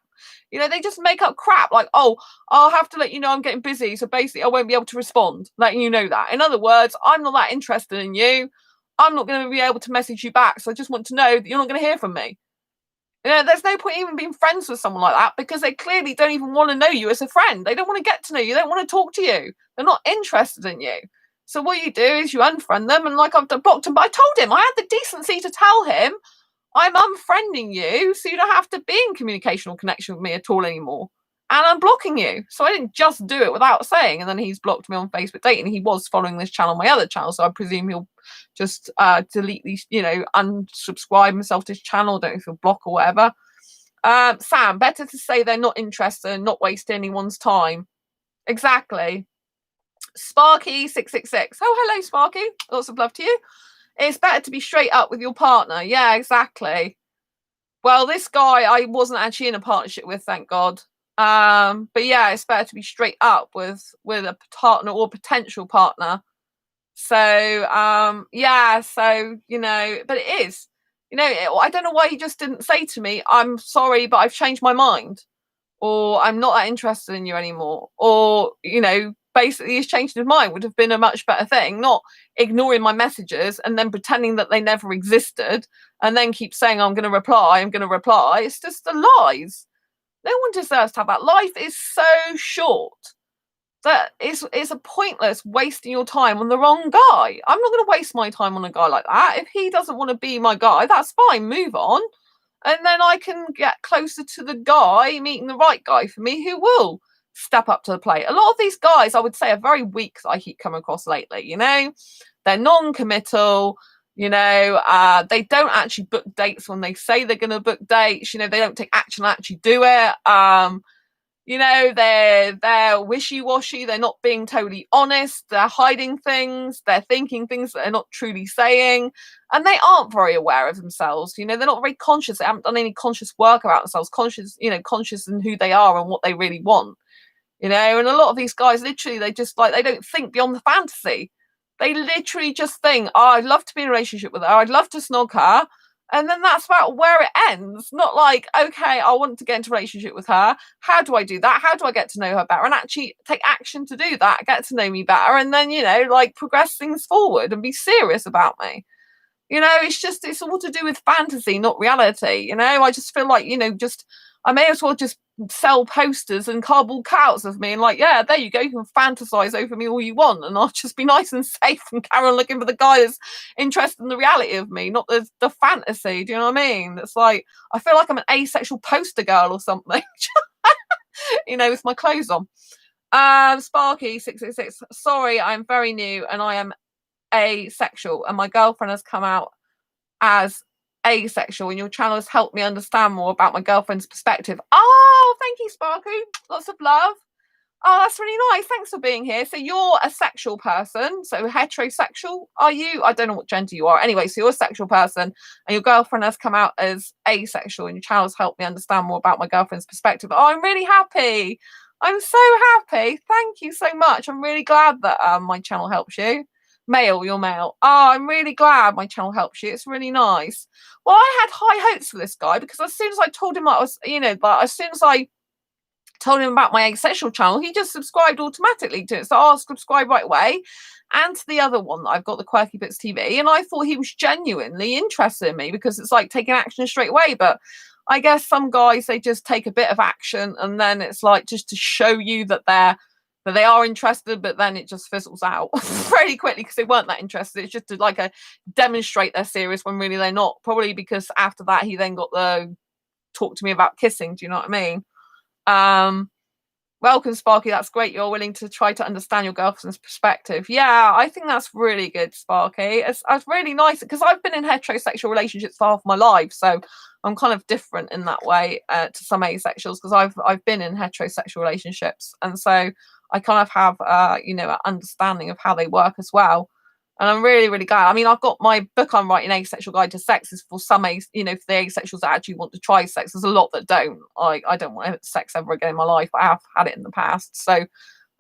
You know, they just make up crap like, oh, I'll have to let you know I'm getting busy, so basically I won't be able to respond, letting you know that. In other words, I'm not that interested in you. I'm not going to be able to message you back, so I just want to know that you're not going to hear from me. You know, there's no point even being friends with someone like that because they clearly don't even want to know you as a friend. They don't want to get to know you. They don't want to talk to you. They're not interested in you. So what you do is you unfriend them, and like I've blocked him, but I told him, I had the decency to tell him I'm unfriending you so you don't have to be in communication or connection with me at all anymore. And I'm blocking you. So I didn't just do it without saying. And then he's blocked me on Facebook Dating. He was following this channel, my other channel. So I presume he'll just delete these, you know, unsubscribe himself to his channel. Don't know if he'll block or whatever. Sam, better to say they're not interested and not waste anyone's time. Exactly. Sparky666. Oh, hello, Sparky. Lots of love to you. It's better to be straight up with your partner. Yeah, exactly. Well, this guy I wasn't actually in a partnership with, thank God. But yeah, it's better to be straight up with a partner or potential partner. So yeah, so you know, but it is, you know, I don't know why he just didn't say to me, I'm sorry, but I've changed my mind, or I'm not that interested in you anymore, or you know, basically he's changed his mind. Would have been a much better thing, not ignoring my messages and then pretending that they never existed and then keep saying I'm going to reply. It's just the lies. No one deserves to have that. Life is so short that it's a pointless wasting your time on the wrong guy. I'm not going to waste my time on a guy like that. If he doesn't want to be my guy, that's fine. Move on. And then I can get closer to the guy, meeting the right guy for me who will step up to the plate. A lot of these guys, I would say, are very weak that I keep coming across lately. You know, they're non-committal. You know, they don't actually book dates when they say they're going to book dates. You know, they don't take action and actually do it. You know, they're wishy-washy. They're not being totally honest. They're hiding things. They're thinking things that they're not truly saying. And they aren't very aware of themselves. You know, they're not very conscious. They haven't done any conscious work about themselves. Conscious in who they are and what they really want. You know, and a lot of these guys, literally, they don't think beyond the fantasy. They literally just think, oh, I'd love to be in a relationship with her. I'd love to snog her. And then that's about where it ends. Not like, okay, I want to get into a relationship with her. How do I do that? How do I get to know her better and actually take action to do that, get to know me better, and then, you know, like progress things forward and be serious about me. You know, it's all to do with fantasy, not reality. You know, I just feel like, I may as well just sell posters and cardboard cutouts of me and like, yeah, there you go, you can fantasize over me all you want, and I'll just be nice and safe and carry on looking for the guy that's interested in the reality of me, not the fantasy. Do you know what I mean? It's like, I feel like I'm an asexual poster girl or something. With my clothes on. Sparky 666. Sorry, I'm very new and I am asexual, and my girlfriend has come out as asexual, and your channel has helped me understand more about my girlfriend's perspective. Oh, thank you, Sparky. Lots of love. Oh, that's really nice. Thanks for being here. So you're a sexual person. So heterosexual, are you? I don't know what gender you are. Anyway, so you're a sexual person and your girlfriend has come out as asexual, and your channel's helped me understand more about my girlfriend's perspective. Oh, I'm really happy. I'm so happy. Thank you so much. I'm really glad that my channel helps you. You're male. Oh, I'm really glad my channel helps you. It's really nice. Well, I had high hopes for this guy because as soon as I told him as soon as I told him about my asexual channel, he just subscribed automatically to it. So I'll subscribe right away. And to the other one that I've got, the Quirky Bits TV, and I thought he was genuinely interested in me because it's like taking action straight away. But I guess some guys, they just take a bit of action and then it's like just to show you that they are interested, but then it just fizzles out pretty quickly because they weren't that interested. It's just to demonstrate they're serious when really they're not. Probably because after that he then got the talk to me about kissing. Do you know what I mean? Welcome, Sparky. That's great. You're willing to try to understand your girlfriend's perspective. Yeah, I think that's really good, Sparky. It's really nice because I've been in heterosexual relationships for half my life, so I'm kind of different in that way to some asexuals because I've been in heterosexual relationships, and so I kind of have an understanding of how they work as well. And I'm really, really glad. I mean, I've got my book I'm writing, Asexual Guide to Sex, is for some for the asexuals that actually want to try sex. There's a lot that don't. I don't want sex ever again in my life. I have had it in the past. So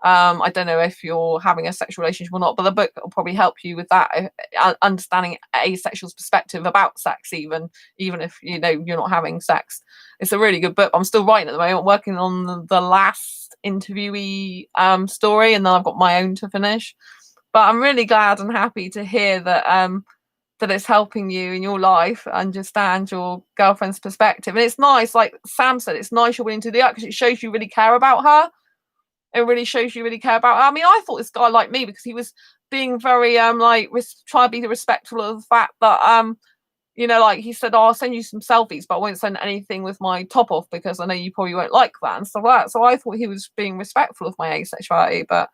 I don't know if you're having a sexual relationship or not, but the book will probably help you with that, understanding asexuals' perspective about sex, even if you're not having sex. It's a really good book. I'm still writing at the moment, working on the last interviewee story, and then I've got my own to finish. But I'm really glad and happy to hear that that it's helping you in your life understand your girlfriend's perspective. And it's nice, like Sam said, it's nice you're willing to do that because it shows you really care about her. It really shows you really care about her. I mean, I thought this guy liked me because he was being very trying to be respectful of the fact that he said, oh, I'll send you some selfies, but I won't send anything with my top off because I know you probably won't like that and stuff like that. So I thought he was being respectful of my asexuality, but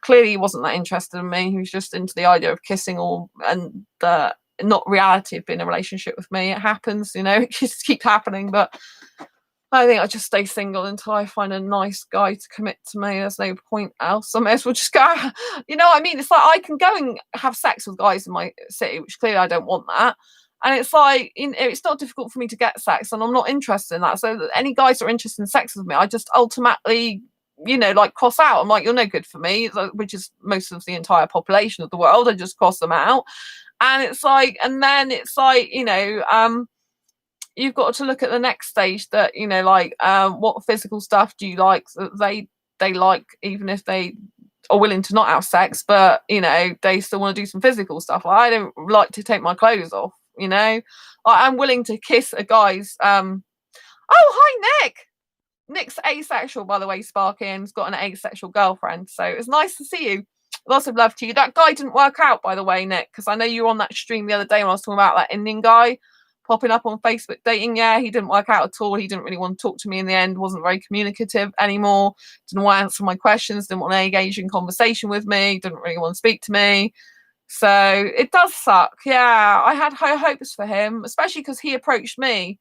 clearly he wasn't that interested in me. He was just into the idea of kissing and the not reality of being in a relationship with me. It happens, it just keeps happening. But I think I'll just stay single until I find a nice guy to commit to me. There's no point else. I may as well just go. I mean, it's like I can go and have sex with guys in my city, which clearly I don't want that. And it's like, it's not difficult for me to get sex, and I'm not interested in that. So any guys that are interested in sex with me, I just ultimately cross out. I'm like, you're no good for me, which is most of the entire population of the world. I just cross them out. And it's like, you've got to look at the next stage that, what physical stuff do you like that they like, even if they are willing to not have sex, but, they still want to do some physical stuff. I don't like to take my clothes off, I'm willing to kiss a guy's, oh, hi, Nick. Nick's asexual, by the way, Sparky, and has got an asexual girlfriend. So it's nice to see you. Lots of love to you. That guy didn't work out, by the way, Nick, because I know you were on that stream the other day when I was talking about that Indian guy popping up on Facebook dating. Yeah, he didn't work out at all. He didn't really want to talk to me in the end. Wasn't very communicative anymore. Didn't want to answer my questions. Didn't want to engage in conversation with me. Didn't really want to speak to me. So it does suck. Yeah, I had high hopes for him, especially because he approached me.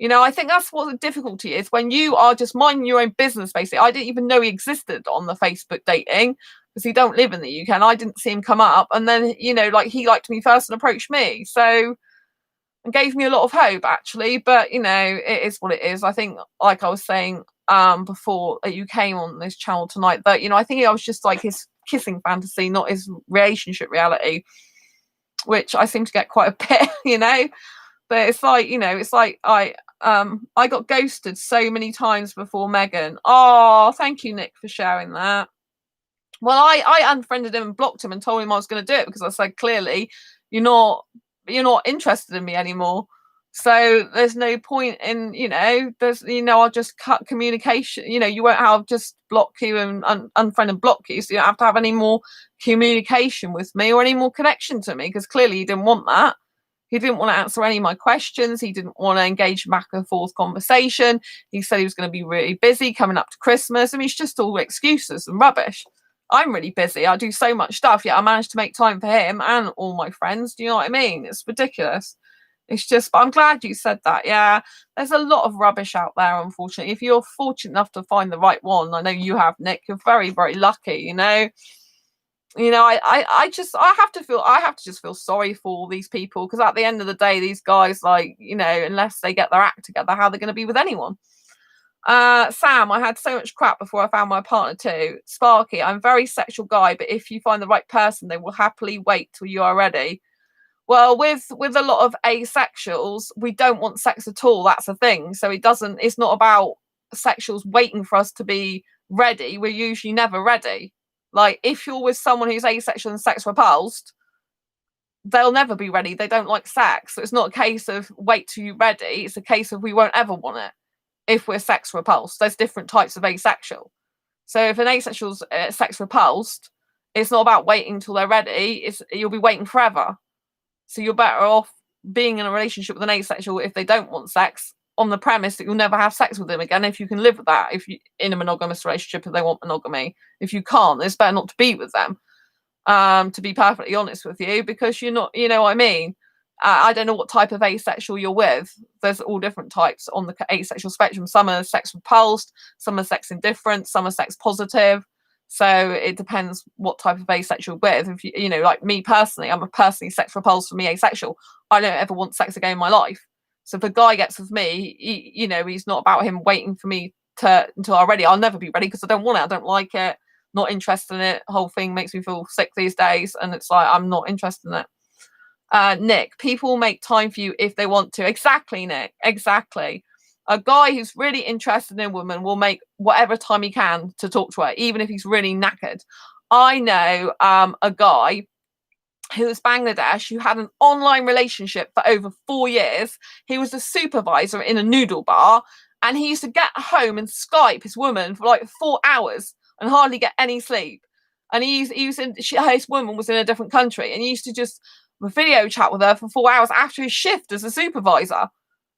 I think that's what the difficulty is when you are just minding your own business, basically. I didn't even know he existed on the Facebook dating because he don't live in the UK and I didn't see him come up. And then, he liked me first and approached me. So it gave me a lot of hope, actually. But, it is what it is. I think, like I was saying before you came on this channel tonight, that, I think I was just like his kissing fantasy, not his relationship reality, which I seem to get quite a bit, But it's like, I got ghosted so many times before Megan. Oh, thank you, Nick, for sharing that. Well, I unfriended him and blocked him and told him I was going to do it because I said, clearly, you're not you're not interested in me anymore. So there's no point in, I'll just cut communication. You won't have just block you and unfriend and block you. So you don't have to have any more communication with me or any more connection to me, because clearly you didn't want that. He didn't want to answer any of my questions. He didn't want to engage in back and forth conversation. He said he was going to be really busy coming up to Christmas. I mean, it's just all excuses and rubbish. I'm really busy. I do so much stuff, yet I managed to make time for him and all my friends. Do you know what I mean? It's ridiculous. It's just, but I'm glad you said that. Yeah, there's a lot of rubbish out there, unfortunately. If you're fortunate enough to find the right one, I know you have, Nick, you're very, very lucky, I have to just feel sorry for all these people, because at the end of the day, these guys, unless they get their act together, how they're going to be with anyone. Sam, I had so much crap before I found my partner too. Sparky, I'm a very sexual guy, but if you find the right person, they will happily wait till you are ready. Well, with a lot of asexuals, we don't want sex at all. That's the thing. So it's not about sexuals waiting for us to be ready. We're usually never ready. Like, if you're with someone who's asexual and sex repulsed, they'll never be ready. They don't like sex. So it's not a case of wait till you're ready. It's a case of we won't ever want it if we're sex repulsed. There's different types of asexual. So if an asexual's sex repulsed, it's not about waiting until they're ready. You'll be waiting forever. So you're better off being in a relationship with an asexual if they don't want sex, on the premise that you'll never have sex with them again, if you can live with that. If you in a monogamous relationship, if they want monogamy. If you can't, it's better not to be with them, to be perfectly honest with you, because you're not, you know what I mean. I don't know what type of asexual you're with. There's all different types on the asexual spectrum. Some are sex repulsed, some are sex indifferent, some are sex positive. So it depends what type of asexual with. If you like me personally, I'm a personally sex repulsed. For me, asexual, I don't ever want sex again in my life. So if a guy gets with me, he's not about him waiting for me until I'm ready. I'll never be ready because I don't want it. I don't like it. Not interested in it. The whole thing makes me feel sick these days, and it's like I'm not interested in it. Nick, people make time for you if they want to. Exactly, Nick. Exactly. A guy who's really interested in a woman will make whatever time he can to talk to her, even if he's really knackered. I know a guy who was Bangladesh, who had an online relationship for over 4 years. He was a supervisor in a noodle bar, and he used to get home and Skype his woman for like 4 hours and hardly get any sleep. And his woman was in a different country, and he used to just video chat with her for 4 hours after his shift as a supervisor.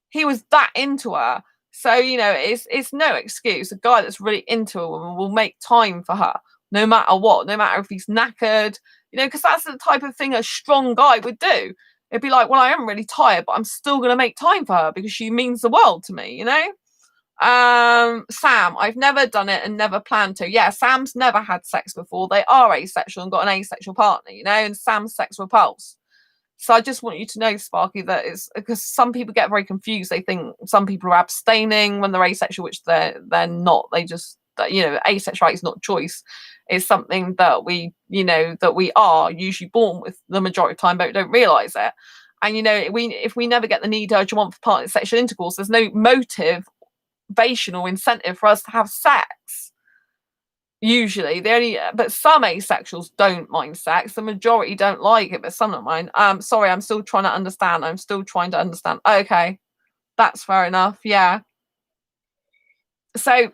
He was that into her. So, it's no excuse. A guy that's really into a woman will make time for her, no matter what, no matter if he's knackered, because that's the type of thing a strong guy would do. It'd be like, well, I am really tired, but I'm still going to make time for her because she means the world to me, Sam, I've never done it and never planned to. Yeah, Sam's never had sex before. They are asexual and got an asexual partner, and Sam's sex repulsed. So I just want you to know, Sparky, that it's because some people get very confused. They think some people are abstaining when they're asexual, which they're not. They just, asexuality is not choice. It's something that we are usually born with the majority of the time, but we don't realise it. And, if we never get the need, urge, or want for partner sexual intercourse, there's no motivation or incentive for us to have sex. Usually, but some asexuals don't mind sex. The majority don't like it, but some don't mind. Sorry, I'm still trying to understand. Okay, that's fair enough. Yeah. So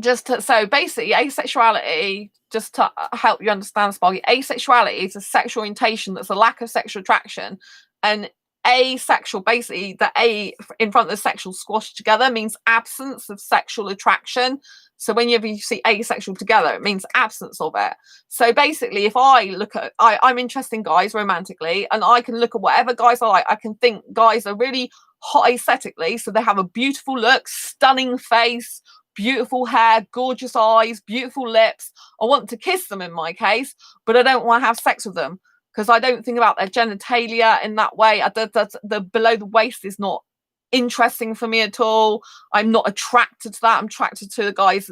basically, asexuality, just to help you understand, Sparky, asexuality is a sexual orientation that's a lack of sexual attraction, and asexual, basically, the A in front of the sexual squashed together means absence of sexual attraction. So whenever you see asexual together, it means absence of it. So basically, if I look at, I'm interested in guys romantically, and I can look at whatever guys I like. I can think guys are really hot aesthetically. So they have a beautiful look, stunning face, beautiful hair, gorgeous eyes, beautiful lips. I want to kiss them in my case, but I don't want to have sex with them because I don't think about their genitalia in that way. The below the waist is not interesting for me at all. I'm not attracted to that. I'm attracted to the guy's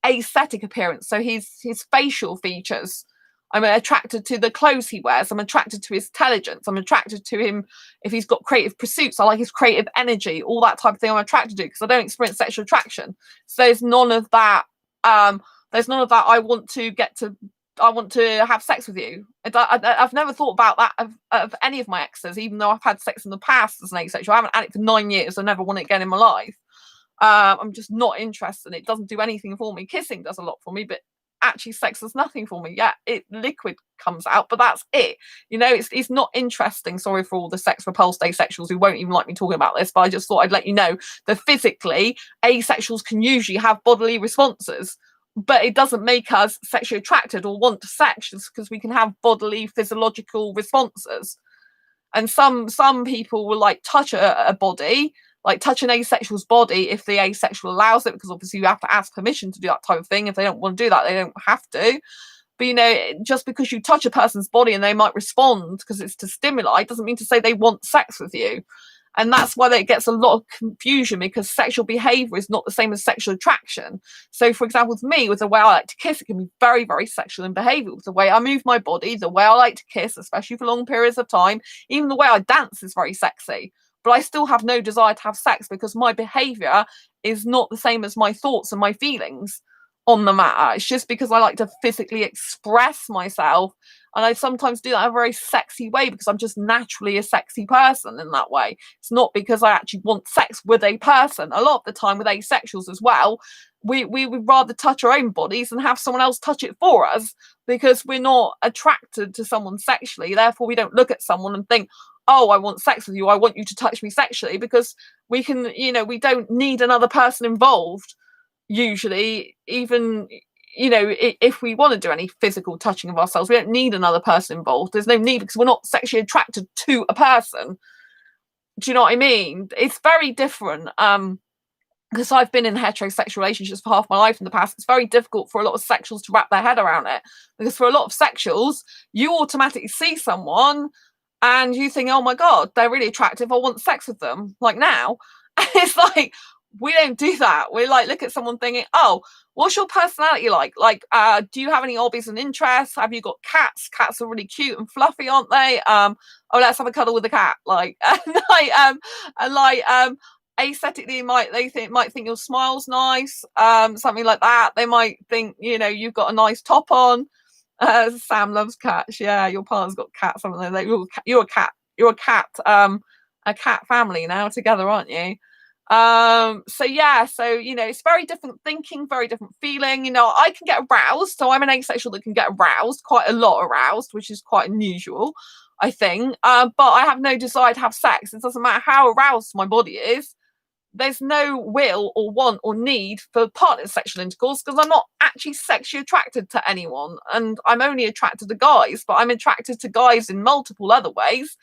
aesthetic appearance, so his facial features. I'm attracted to the clothes he wears. I'm attracted to his intelligence. I'm attracted to him if he's got creative pursuits. I like his creative energy, all that type of thing I'm attracted to, because I don't experience sexual attraction. So there's none of that. I want to get to I want to have sex with you. I've never thought about that of any of my exes, even though I've had sex in the past as an asexual. I haven't had it for 9 years. I never want it again in my life. I'm just not interested. It doesn't do anything for me. Kissing does a lot for me, but actually sex does nothing for me. Yeah, liquid comes out, but that's it. You know, it's not interesting. Sorry for all the sex repulsed asexuals who won't even like me talking about this, but I just thought I'd let you know that physically asexuals can usually have bodily responses, but it doesn't make us sexually attracted or want sex, just because we can have bodily physiological responses. And some people will like touch a body, like touch an asexual's body if the asexual allows it, because obviously you have to ask permission to do that type of thing. If they don't want to do that, they don't have to. But, you know, just because you touch a person's body and they might respond because it's to stimuli, doesn't mean to say they want sex with you. And that's why it gets a lot of confusion, because sexual behavior is not the same as sexual attraction. So, for example, with me, with the way I like to kiss, it can be very, very sexual in behavior. With the way I move my body, the way I like to kiss, especially for long periods of time, even the way I dance is very sexy. But I still have no desire to have sex because my behavior is not the same as my thoughts and my feelings on the matter. It's just because I like to physically express myself, and I sometimes do that in a very sexy way because I'm just naturally a sexy person in that way. It's not because I actually want sex with a person. A lot of the time with asexuals as well, we would rather touch our own bodies and have someone else touch it for us, because we're not attracted to someone sexually. Therefore, we don't look at someone and think, oh, I want sex with you, I want you to touch me sexually, because we can, you know, we don't need another person involved usually. Even, you know, if we want to do any physical touching of ourselves, we don't need another person involved. There's no need, because we're not sexually attracted to a person. Do you know what I mean? It's very different. Because I've been in heterosexual relationships for half my life in the past, it's very difficult for a lot of sexuals to wrap their head around it. Because for a lot of sexuals, you automatically see someone and you think, oh my God, they're really attractive, I want sex with them, like now. And it's like, we don't do that. We like look at someone thinking, oh, what's your personality like? Like, do you have any hobbies and interests? Have you got cats? Cats are really cute and fluffy, aren't they? Oh, let's have a cuddle with a cat. Like, aesthetically, might think your smile's nice, something like that. They might think, you know, you've got a nice top on. Sam loves cats. Yeah, your partner's got cats. Something like that. You're a cat family now together, aren't you? So yeah, so, you know, it's very different thinking, very different feeling. You know, I can get aroused, so I'm an asexual that can get aroused, quite a lot aroused, which is quite unusual, I think. But I have no desire to have sex. It doesn't matter how aroused my body is. There's no will or want or need for partner sexual intercourse, because I'm not actually sexually attracted to anyone, and I'm only attracted to guys, but I'm attracted to guys in multiple other ways.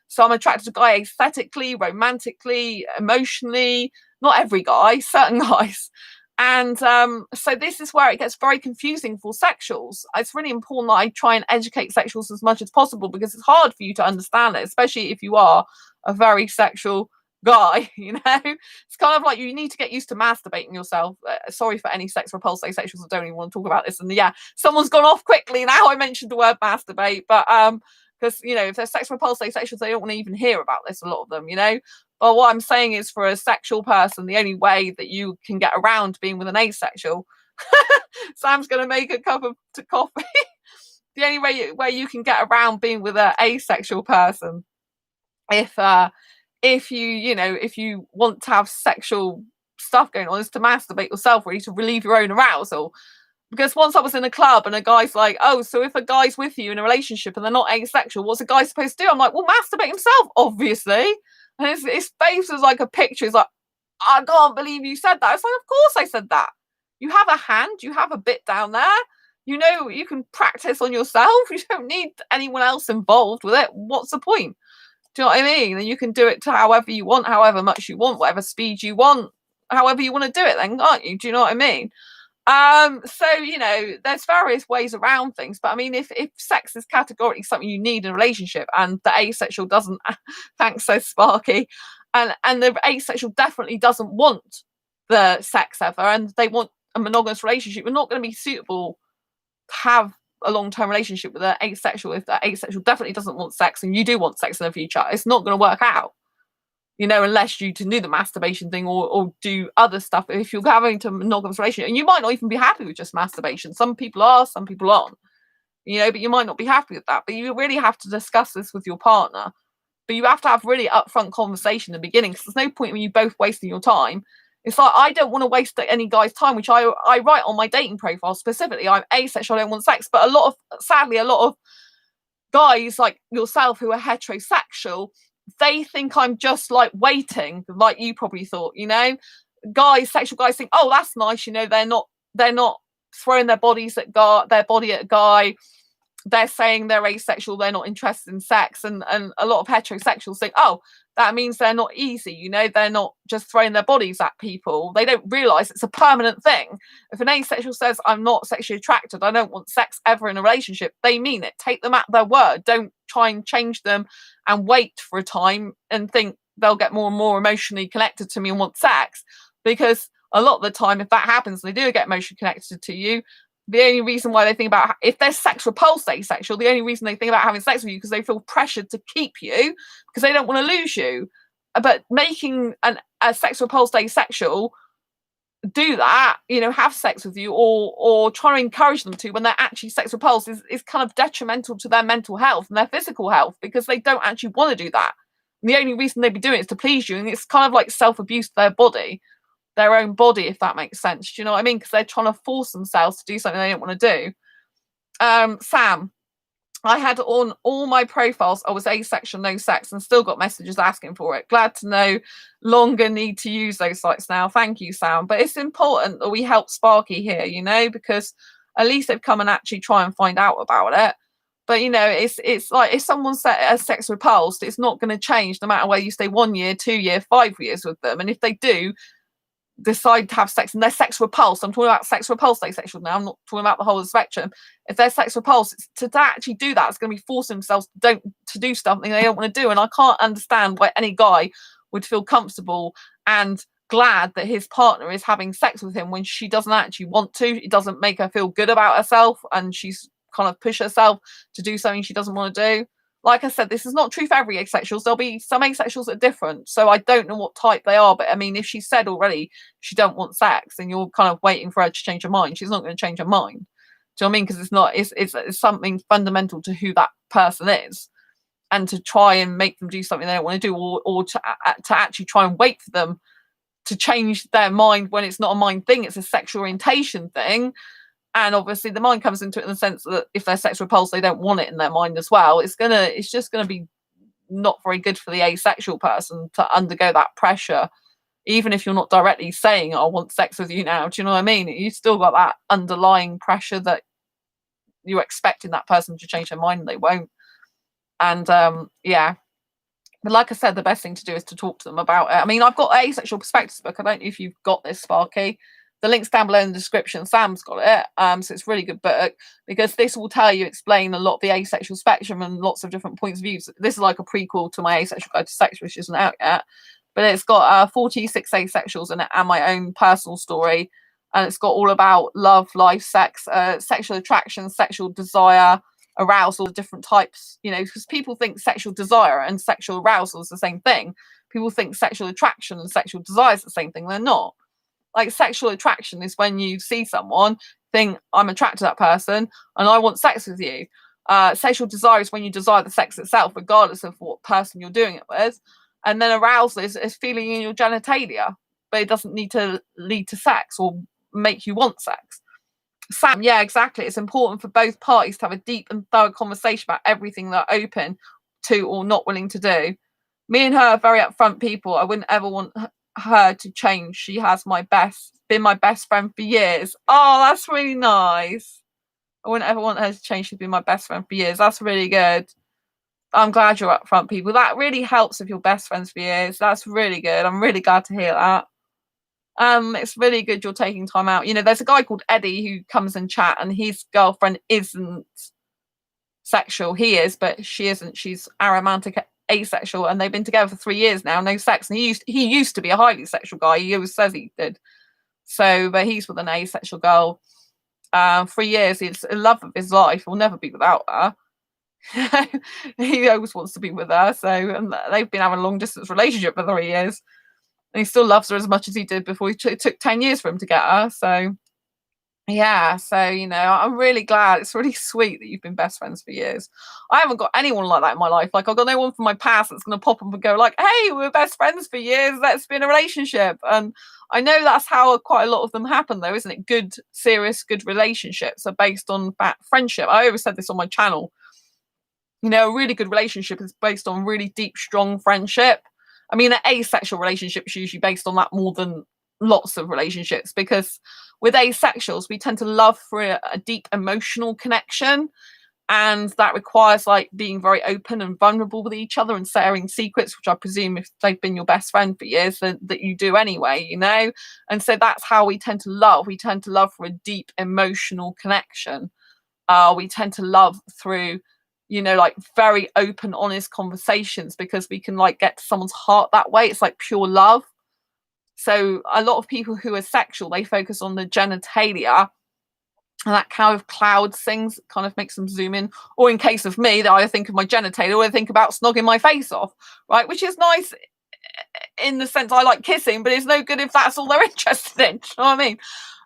So I'm attracted to guys aesthetically, romantically, emotionally, not every guy, certain guys. And so this is where it gets very confusing for sexuals. It's really important that I try and educate sexuals as much as possible, because it's hard for you to understand it, especially if you are a very sexual guy. You know, it's kind of like you need to get used to masturbating yourself. Sorry for any sex repulsed asexuals that don't even want to talk about this. And yeah, someone's gone off quickly now I mentioned the word masturbate, but because, you know, if they're sex repulsed asexuals, they don't want to even hear about this, a lot of them, you know. But what I'm saying is, for a sexual person, the only way that you can get around being with an asexual, Sam's going to make a cup of coffee. The only way you can get around being with an asexual person, if you want to have sexual stuff going on, is to masturbate yourself, really, to relieve your own arousal. Because once I was in a club and a guy's like, oh, so if a guy's with you in a relationship and they're not asexual, what's a guy supposed to do? I'm like, well, masturbate himself, obviously. And his face was like a picture. It's like, I can't believe you said that. It's like, of course I said that. You have a hand, you have a bit down there. You know, you can practice on yourself. You don't need anyone else involved with it. What's the point? Do you know what I mean? And you can do it to however you want, however much you want, whatever speed you want, however you want to do it then, can't you? Do you know what I mean? So, you know, there's various ways around things, but I mean, if sex is categorically something you need in a relationship, and the asexual doesn't, thanks, so Sparky, and the asexual definitely doesn't want the sex ever, and they want a monogamous relationship, we're not going to be suitable to have a long-term relationship with an asexual if that asexual definitely doesn't want sex and you do want sex in the future. It's not going to work out. You know, unless you can do the masturbation thing or do other stuff. If you're having to monogamous relationship, and you might not even be happy with just masturbation. Some people are, some people aren't. but you might not be happy with that. But you really have to discuss this with your partner. But you have to have really upfront conversation in the beginning, because there's no point when you both wasting your time. It's like, I don't want to waste any guy's time, which I write on my dating profile specifically. I'm asexual, I don't want sex. But sadly, a lot of guys like yourself who are heterosexual, they think I'm just like waiting, like you probably thought, sexual guys think, oh, that's nice, they're not throwing their body at a guy. They're saying they're asexual, they're not interested in sex, and a lot of heterosexuals think, oh, that means they're not easy, they're not just throwing their bodies at people. They don't realize it's a permanent thing. If an asexual says, I'm not sexually attracted, I don't want sex ever in a relationship, they mean it. Take them at their word. Don't try and change them and wait for a time and think they'll get more and more emotionally connected to me and want sex, because a lot of the time, if that happens, they do get emotionally connected to you. The only reason why they think about, if they're sex repulsed asexual, the only reason they think about having sex with you because they feel pressured to keep you, because they don't want to lose you. But making a sex repulsed asexual do that, have sex with you, or try to encourage them to when they're actually sex repulsed is kind of detrimental to their mental health and their physical health, because they don't actually want to do that. And the only reason they'd be doing it is to please you, and it's kind of like self-abuse to their body. Their own body, if that makes sense. Do you know what I mean? Because they're trying to force themselves to do something they don't want to do. Sam, I had on all my profiles, I was asexual, no sex, and still got messages asking for it. Glad to know longer need to use those sites now. Thank you, Sam. But it's important that we help Sparky here, because at least they've come and actually try and find out about it. But it's like, if someone's sex repulsed, it's not going to change no matter whether you stay 1 year, 2 year, 5 years with them. And if they do decide to have sex and they're sex repulsed, I'm talking about sex repulsed asexual now, I'm not talking about the whole of the spectrum. If they're sex repulsed, to actually do that, it's going to be forcing themselves to do something they don't want to do. And I can't understand why any guy would feel comfortable and glad that his partner is having sex with him when she doesn't actually want to. It doesn't make her feel good about herself, and she's kind of push herself to do something she doesn't want to do. Like I said, this is not true for every asexuals. There'll be some asexuals that are different. So I don't know what type they are. But I mean, if she said already she don't want sex and you're kind of waiting for her to change her mind, she's not going to change her mind. Do you know what I mean? Because it's something fundamental to who that person is. And to try and make them do something they don't want to do, or to actually try and wait for them to change their mind when it's not a mind thing, it's a sexual orientation thing. And obviously the mind comes into it in the sense that if they're sex repulsed, they don't want it in their mind as well. It's just gonna be not very good for the asexual person to undergo that pressure, even if you're not directly saying, I want sex with you now. Do you know what I mean? You still got that underlying pressure that you're expecting that person to change their mind and they won't. And yeah. But like I said, the best thing to do is to talk to them about it. I mean, I've got an Asexual Perspectives book. I don't know if you've got this, Sparky. The link's down below in the description. Sam's got it. So it's a really good book, because this will explain a lot of the asexual spectrum and lots of different points of view. This is like a prequel to my Asexual Guide to Sex, which isn't out yet. But it's got 46 asexuals in it and my own personal story. And it's got all about love, life, sex, sexual attraction, sexual desire, arousal, different types, because people think sexual desire and sexual arousal is the same thing. People think sexual attraction and sexual desire is the same thing. They're not. Like, sexual attraction is when you see someone, think, I'm attracted to that person and I want sex with you. Sexual desire is when you desire the sex itself, regardless of what person you're doing it with. And then arousal is feeling in your genitalia, but it doesn't need to lead to sex or make you want sex. Sam, yeah, exactly. It's important for both parties to have a deep and thorough conversation about everything they're open to or not willing to do. Me and her are very upfront people. I wouldn't ever want her to change. She has been my best friend for years. Oh, that's really nice. I wouldn't ever want her to change. She's been my best friend for years. That's really good. I'm glad you're upfront, people. That really helps if you're best friends for years. That's really good. I'm really glad to hear that. It's really good you're taking time out. There's a guy called Eddie who comes and chat, and his girlfriend isn't sexual. He is, but she isn't. She's aromantic asexual, and they've been together for 3 years now, no sex. And he used to be a highly sexual guy. He always says he did. So, but he's with an asexual girl. 3 years. He's in love with his life. He'll never be without her. He always wants to be with her. So, and they've been having a long distance relationship for 3 years. And he still loves her as much as he did before. It took 10 years for him to get her. So Yeah, so I'm really glad. It's really sweet that you've been best friends for years. I haven't got anyone like that in my life. Like, I've got no one from my past that's going to pop up and go like, "Hey, we were best friends for years. Let's be in a relationship." And I know that's how quite a lot of them happen, though, isn't it? Good, serious, good relationships are based on that friendship. I always said this on my channel. A really good relationship is based on really deep, strong friendship. I mean, an asexual relationship is usually based on that more than lots of relationships, because with asexuals, we tend to love for a deep emotional connection. And that requires like being very open and vulnerable with each other and sharing secrets, which I presume if they've been your best friend for years, that you do anyway. And so that's how we tend to love. We tend to love for a deep emotional connection. We tend to love through like very open, honest conversations, because we can like get to someone's heart that way. It's like pure love. So a lot of people who are sexual, they focus on the genitalia, and that kind of clouds things, kind of makes them zoom in. Or in case of me, that I think of my genitalia, or I think about snogging my face off, right? Which is nice in the sense I like kissing, but it's no good if that's all they're interested in. Do you know what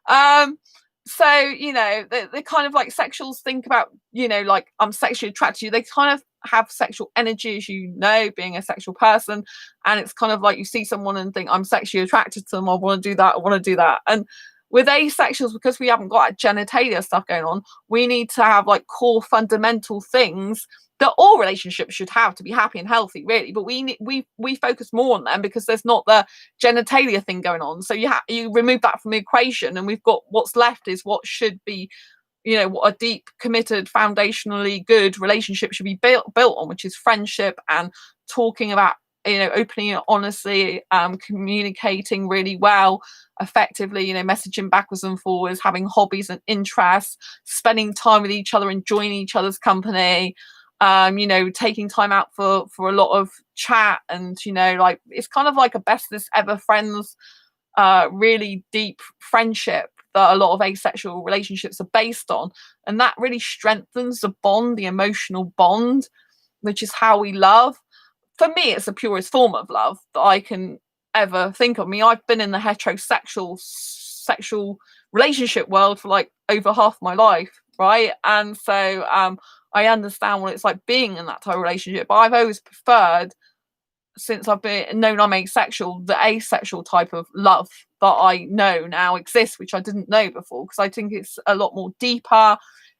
I mean? So the kind of like sexuals think about like, I'm sexually attracted to you. They kind of have sexual energy, as being a sexual person, and it's kind of like you see someone and think, I'm sexually attracted to them, I want to do that, I want to do that. And with asexuals, because we haven't got that genitalia stuff going on, we need to have like core fundamental things that all relationships should have to be happy and healthy, really. But we focus more on them because there's not the genitalia thing going on. So you remove that from the equation, and we've got what's left is what should be, what a deep, committed, foundationally good relationship should be built on, which is friendship and talking about, openly and honestly, communicating really well, effectively, messaging backwards and forwards, having hobbies and interests, spending time with each other, enjoying each other's company, taking time out for a lot of chat, and like it's kind of like a bestest ever friends, really deep friendship that a lot of asexual relationships are based on. And that really strengthens the bond, the emotional bond, which is how we love. For me, it's the purest form of love that I can ever think of. I mean, I've been in the heterosexual sexual relationship world for like over half my life, right? And so I understand what it's like being in that type of relationship. But I've always preferred, since I've been known I'm asexual, the asexual type of love that I know now exists, which I didn't know before, because I think it's a lot more deeper.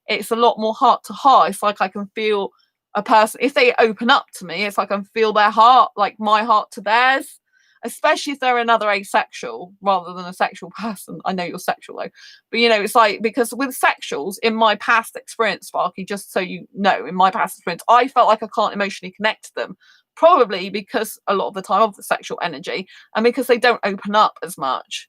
It's a lot more heart to heart. It's like I can feel a person, if they open up to me, it's like I can feel their heart, like my heart to theirs, especially if they're another asexual rather than a sexual person. I know you're sexual though, but it's like, because with sexuals, in my past experience, Sparky, just so you know, in my past experience, I felt like I can't emotionally connect to them, probably because a lot of the time of the sexual energy, and because they don't open up as much.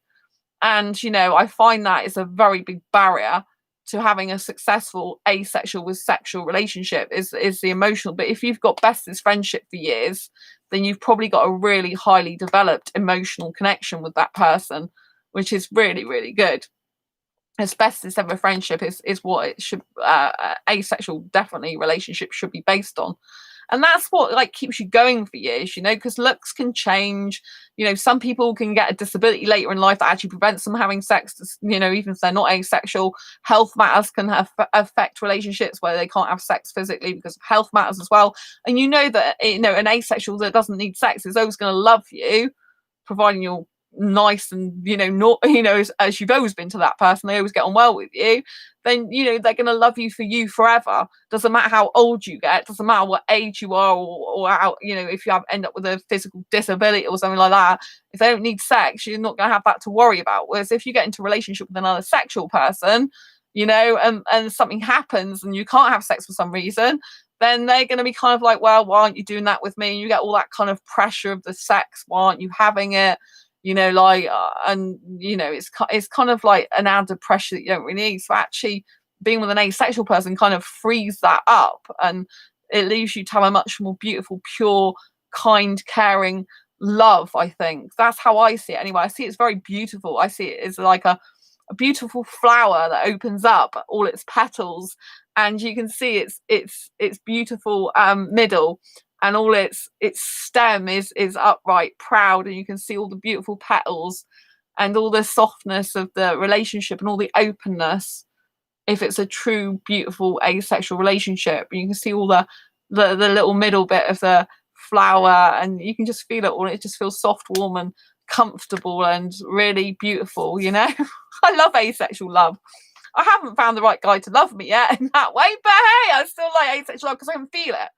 And I find that is a very big barrier to having a successful asexual with sexual relationship, is the emotional. But if you've got bestest friendship for years, then you've probably got a really highly developed emotional connection with that person, which is really, really good. As bestest ever friendship is what it should, asexual definitely relationship should be based on. And that's what like keeps you going for years, because looks can change. Some people can get a disability later in life that actually prevents them having sex, even if they're not asexual. Health matters can affect relationships where they can't have sex physically because of health matters as well. And that an asexual that doesn't need sex is always going to love you, providing you're nice and not as you've always been to that person, they always get on well with you. Then they're going to love you for you forever. Doesn't matter how old you get, doesn't matter what age you are, or how if you end up with a physical disability or something like that. If they don't need sex, you're not going to have that to worry about. Whereas if you get into a relationship with another sexual person, and something happens and you can't have sex for some reason, then they're going to be kind of like, well, why aren't you doing that with me? And you get all that kind of pressure of the sex. Why aren't you having it? It's kind of like an added pressure that you don't really need. So actually being with an asexual person kind of frees that up, and it leaves you to have a much more beautiful, pure, kind, caring love. I think that's how I see it anyway. I see it's very beautiful. I see it as like a beautiful flower that opens up all its petals, and you can see its beautiful middle, and all its stem is upright, proud, and you can see all the beautiful petals, and all the softness of the relationship and all the openness. If it's a true, beautiful asexual relationship, you can see all the little middle bit of the flower, and you can just feel it all. It just feels soft, warm, and comfortable, and really beautiful. I love asexual love. I haven't found the right guy to love me yet in that way, but hey, I still like asexual love because I can feel it.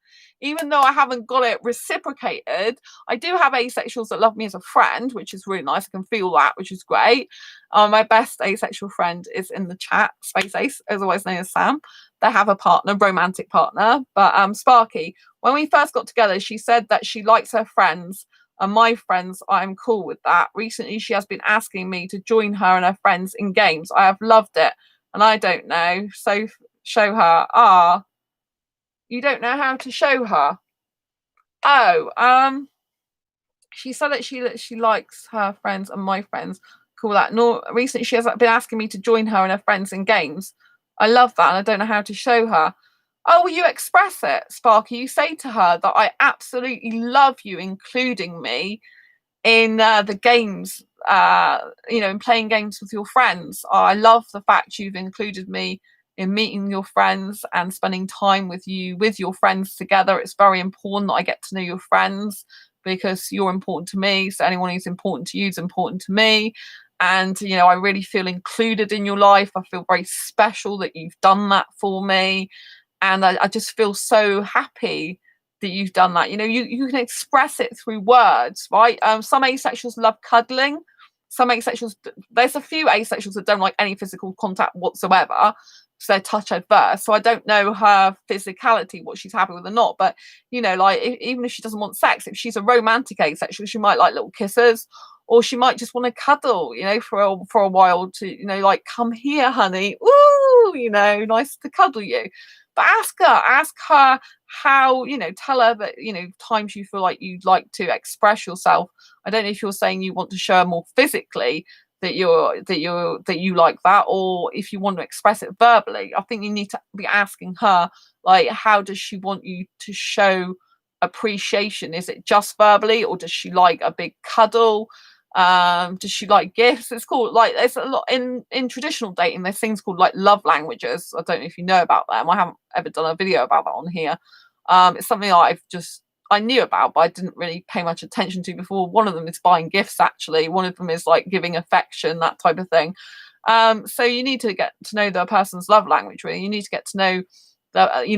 Even though I haven't got it reciprocated, I do have asexuals that love me as a friend, which is really nice. I can feel that, which is great. My best asexual friend is in the chat, Space Ace, otherwise known as Sam. They have a partner, romantic partner, but Sparky, when we first got together, she said that she likes her friends, and my friends, I'm cool with that. Recently, she has been asking me to join her and her friends in games. I have loved it, and I don't know. So show her. You don't know how to show her. She said that she likes her friends and my friends. Cool that. No, recently she has been asking me to join her and her friends in games. I love that, and I don't know how to show her. Oh, will you express it, Sparky? You say to her that I absolutely love you, including me in the games. In playing games with your friends. I love the fact you've included me in meeting your friends and spending time with your friends together. It's very important that I get to know your friends because you're important to me. So anyone who's important to you is important to me. And, I really feel included in your life. I feel very special that you've done that for me. And I just feel so happy that you've done that. You can express it through words, right? Some asexuals love cuddling. Some asexuals, there's a few asexuals that don't like any physical contact whatsoever. So they're touch adverse. So I don't know her physicality, what she's happy with or not. But even if she doesn't want sex, if she's a romantic asexual, she might like little kisses, or she might just want to cuddle, for a while to, come here, honey. Ooh, nice to cuddle you. But ask her how, tell her that, times you feel like you'd like to express yourself. I don't know if you're saying you want to show her more physically that you like that, or if you want to express it verbally. I think you need to be asking her, like, how does she want you to show appreciation? Is it just verbally, or does she like a big cuddle? Does she like gifts? It's called, like, there's a lot in traditional dating, there's things called like love languages. I don't know if you know about them. I haven't ever done a video about that on here. It's something I knew about, but I didn't really pay much attention to before. One of them is buying gifts, actually. One of them is like giving affection, that type of thing. So you need to get to know the person's love language, really. You need to get to know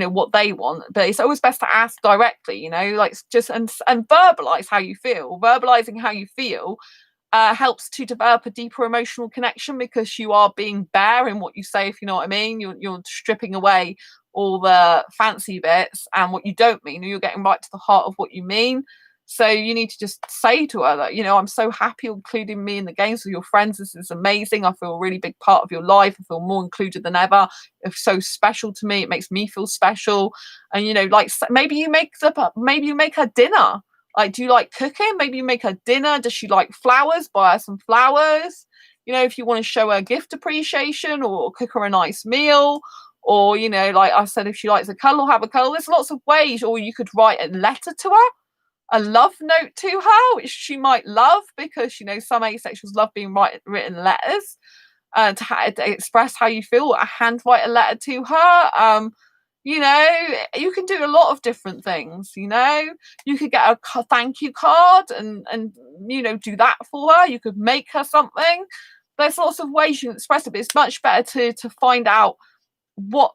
what they want. But it's always best to ask directly, like, just and verbalize how you feel. Verbalizing how you feel helps to develop a deeper emotional connection, because you are being bare in what you say, if you know what I mean. You're stripping away all the fancy bits and what you don't mean, or you're getting right to the heart of what you mean. So you need to just say to her that, I'm so happy you're including me in the games with your friends. This is amazing. I feel a really big part of your life. I feel more included than ever. It's so special to me. It makes me feel special. And, like, maybe you make her dinner. Like, do you like cooking? Maybe you make her dinner. Does she like flowers? Buy her some flowers. If you want to show her gift appreciation, or cook her a nice meal. Or, like I said, if she likes a cuddle, have a cuddle. There's lots of ways. Or you could write a letter to her, a love note to her, which she might love, because, some asexuals love being written letters to express how you feel. Handwrite a letter to her. You can do a lot of different things. You could get a thank you card and do that for her. You could make her something. There's lots of ways you can express it, but it's much better to find out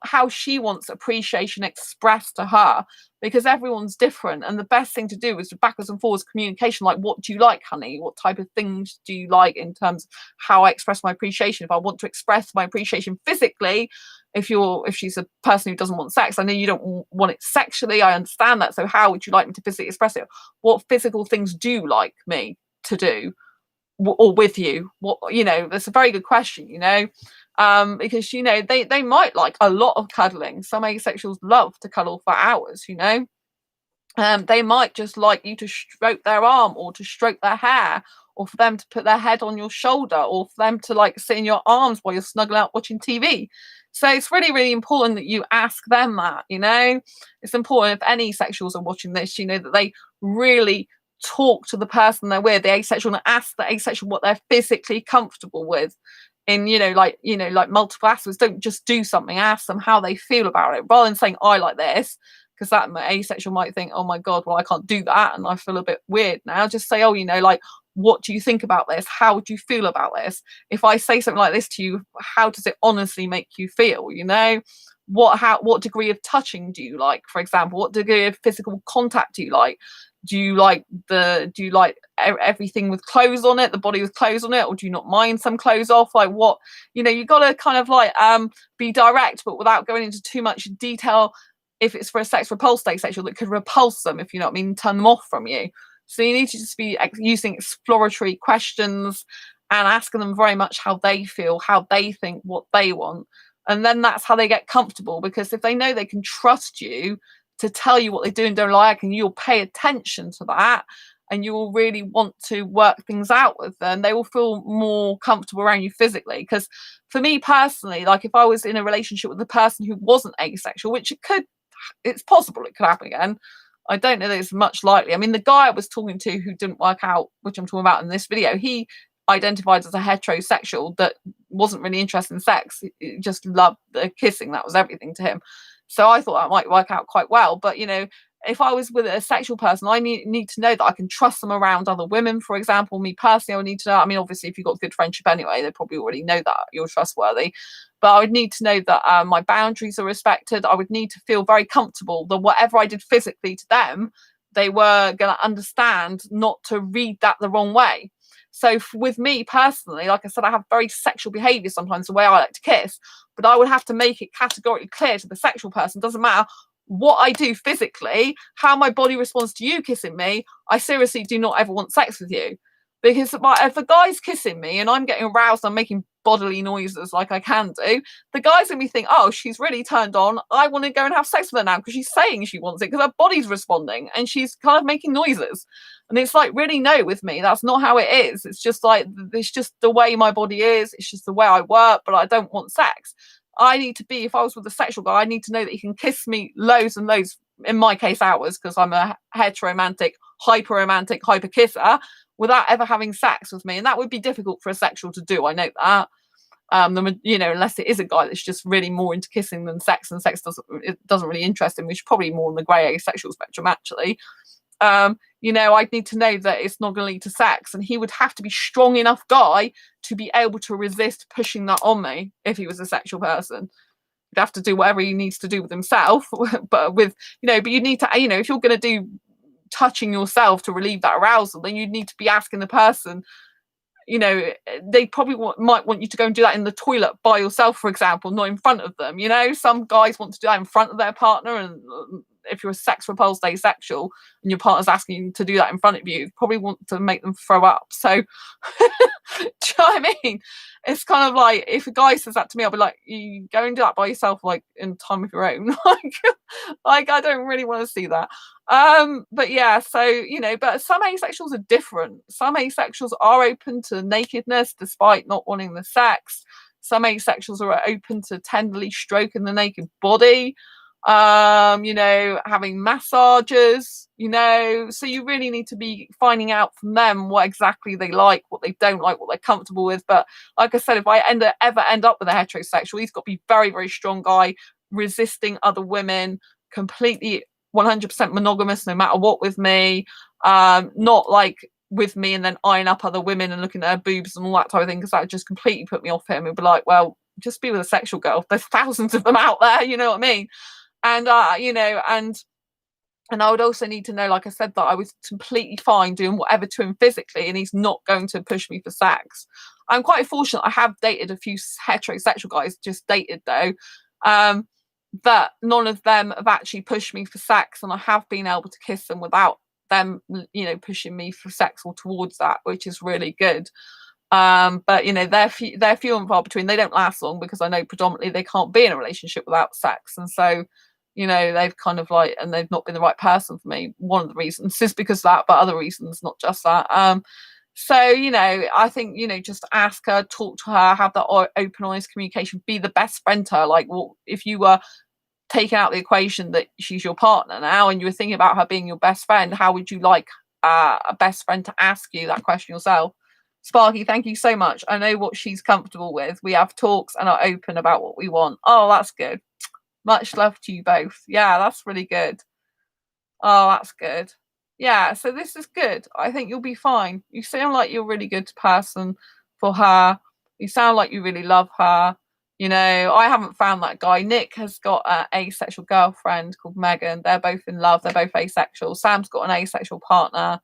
how she wants appreciation expressed to her, because everyone's different. And the best thing to do is backwards and forwards communication. Like, what do you like, honey? What type of things do you like in terms of how I express my appreciation? If I want to express my appreciation physically, if she's a person who doesn't want sex, I know you don't want it sexually, I understand that. So how would you like me to physically express it? What physical things do you like me to do, or with you? That's a very good question. Because they might like a lot of cuddling. Some asexuals love to cuddle for hours. They might just like you to stroke their arm, or to stroke their hair, or for them to put their head on your shoulder, or for them to like sit in your arms while you're snuggling out watching TV. So it's really, really important that you ask them that. It's important, if any sexuals are watching this, that they really talk to the person they're with, the asexual, and ask the asexual what they're physically comfortable with in, like multiple aspects. Don't just do something, ask them how they feel about it, rather than saying I like this, because that asexual might think, oh my god, well I can't do that and I feel a bit weird now. Just say, oh, like, what do you think about this? How would you feel about this? If I say something like this to you, how does it honestly make you feel? What degree of touching do you like, for example? What degree of physical contact do you like? Do you like everything with clothes on it, the body with clothes on it, or do you not mind some clothes off? Like, what, you got to kind of like be direct, but without going into too much detail. If it's for a sex repulsed asexual, that could repulse them, if you know what I mean, turn them off from you. So you need to just be using exploratory questions and asking them very much how they feel, how they think, what they want. And then that's how they get comfortable, because if they know they can trust you to tell you what they do and don't like, and you'll pay attention to that, and you will really want to work things out with them, they will feel more comfortable around you physically. Because for me personally, like if I was in a relationship with a person who wasn't asexual, which it's possible it could happen again, I don't know that it's much likely. I mean, the guy I was talking to who didn't work out, which I'm talking about in this video, he identified as a heterosexual that wasn't really interested in sex. He just loved the kissing. That was everything to him. So I thought that might work out quite well. But, if I was with a sexual person, I need to know that I can trust them around other women, for example. Me personally, I would need to know. I mean, obviously, if you've got good friendship anyway, they probably already know that you're trustworthy. But I would need to know that my boundaries are respected. I would need to feel very comfortable that whatever I did physically to them, they were going to understand, not to read that the wrong way. So with me personally, like I said, I have very sexual behaviour sometimes, the way I like to kiss, but I would have to make it categorically clear to the sexual person, doesn't matter what I do physically, how my body responds to you kissing me, I seriously do not ever want sex with you. Because if a guy's kissing me and I'm getting aroused, I'm making bodily noises like I can do, the guy's going to be thinking, oh, she's really turned on, I want to go and have sex with her now, because she's saying she wants it, because her body's responding and she's kind of making noises. And it's like, really, no, with me, that's not how it is. It's just like, it's just the way my body is, it's just the way I work, but I don't want sex. I need to be, if I was with a sexual guy, I need to know that he can kiss me loads and loads, in my case hours, because I'm a heteromantic, hyper kisser, without ever having sex with me. And that would be difficult for a sexual to do, I know that. Unless it is a guy that's just really more into kissing than sex, and sex doesn't really interest him, which is probably more on the grey asexual spectrum actually. I'd need to know that it's not going to lead to sex, and he would have to be strong enough guy to be able to resist pushing that on me. If he was a sexual person, he'd have to do whatever he needs to do with himself, but you need to, if you're going to do touching yourself to relieve that arousal, then you'd need to be asking the person, they probably might want you to go and do that in the toilet by yourself, for example, not in front of them. Some guys want to do that in front of their partner, and if you're a sex repulsed asexual and your partner's asking you to do that in front of you probably want to make them throw up. So do you know what I mean? It's kind of like, if a guy says that to me, I'll be like, you go and do that by yourself, like in time of your own. like I don't really want to see that. But yeah, so but some asexuals are different. Some asexuals are open to nakedness despite not wanting the sex. Some asexuals are open to tenderly stroking the naked body, having massages, so you really need to be finding out from them what exactly they like, what they don't like, what they're comfortable with. But like I said, if I ever end up with a heterosexual, he's got to be very, very strong guy, resisting other women, completely 100% monogamous no matter what with me, not like with me and then eyeing up other women and looking at their boobs and all that type of thing, because that would just completely put me off him. It'd be like, well, just be with a sexual girl, there's thousands of them out there, you know what I mean? And and I would also need to know, like I said, that I was completely fine doing whatever to him physically, and he's not going to push me for sex. I'm quite fortunate. I have dated a few heterosexual guys, just dated though, but none of them have actually pushed me for sex, and I have been able to kiss them without them, pushing me for sex or towards that, which is really good. But they're few and far between. They don't last long, because I know predominantly they can't be in a relationship without sex, and so they've kind of like, and they've not been the right person for me. One of the reasons is because of that, but other reasons, not just that. So I think just ask her, talk to her, have that open, honest communication, be the best friend to her. Like, well, if you were taking out the equation that she's your partner now and you were thinking about her being your best friend, how would you like a best friend to ask you that question yourself. Sparky, thank you so much. I know what she's comfortable with. We have talks and are open about what we want. Oh, that's good. Much love to you both. Yeah, that's really good. Oh, that's good. Yeah, so this is good. I think you'll be fine. You sound like you're a really good person for her. You sound like you really love her. You know, I haven't found that guy. Nick has got an asexual girlfriend called Megan. They're both in love. They're both asexual. Sam's got an asexual partner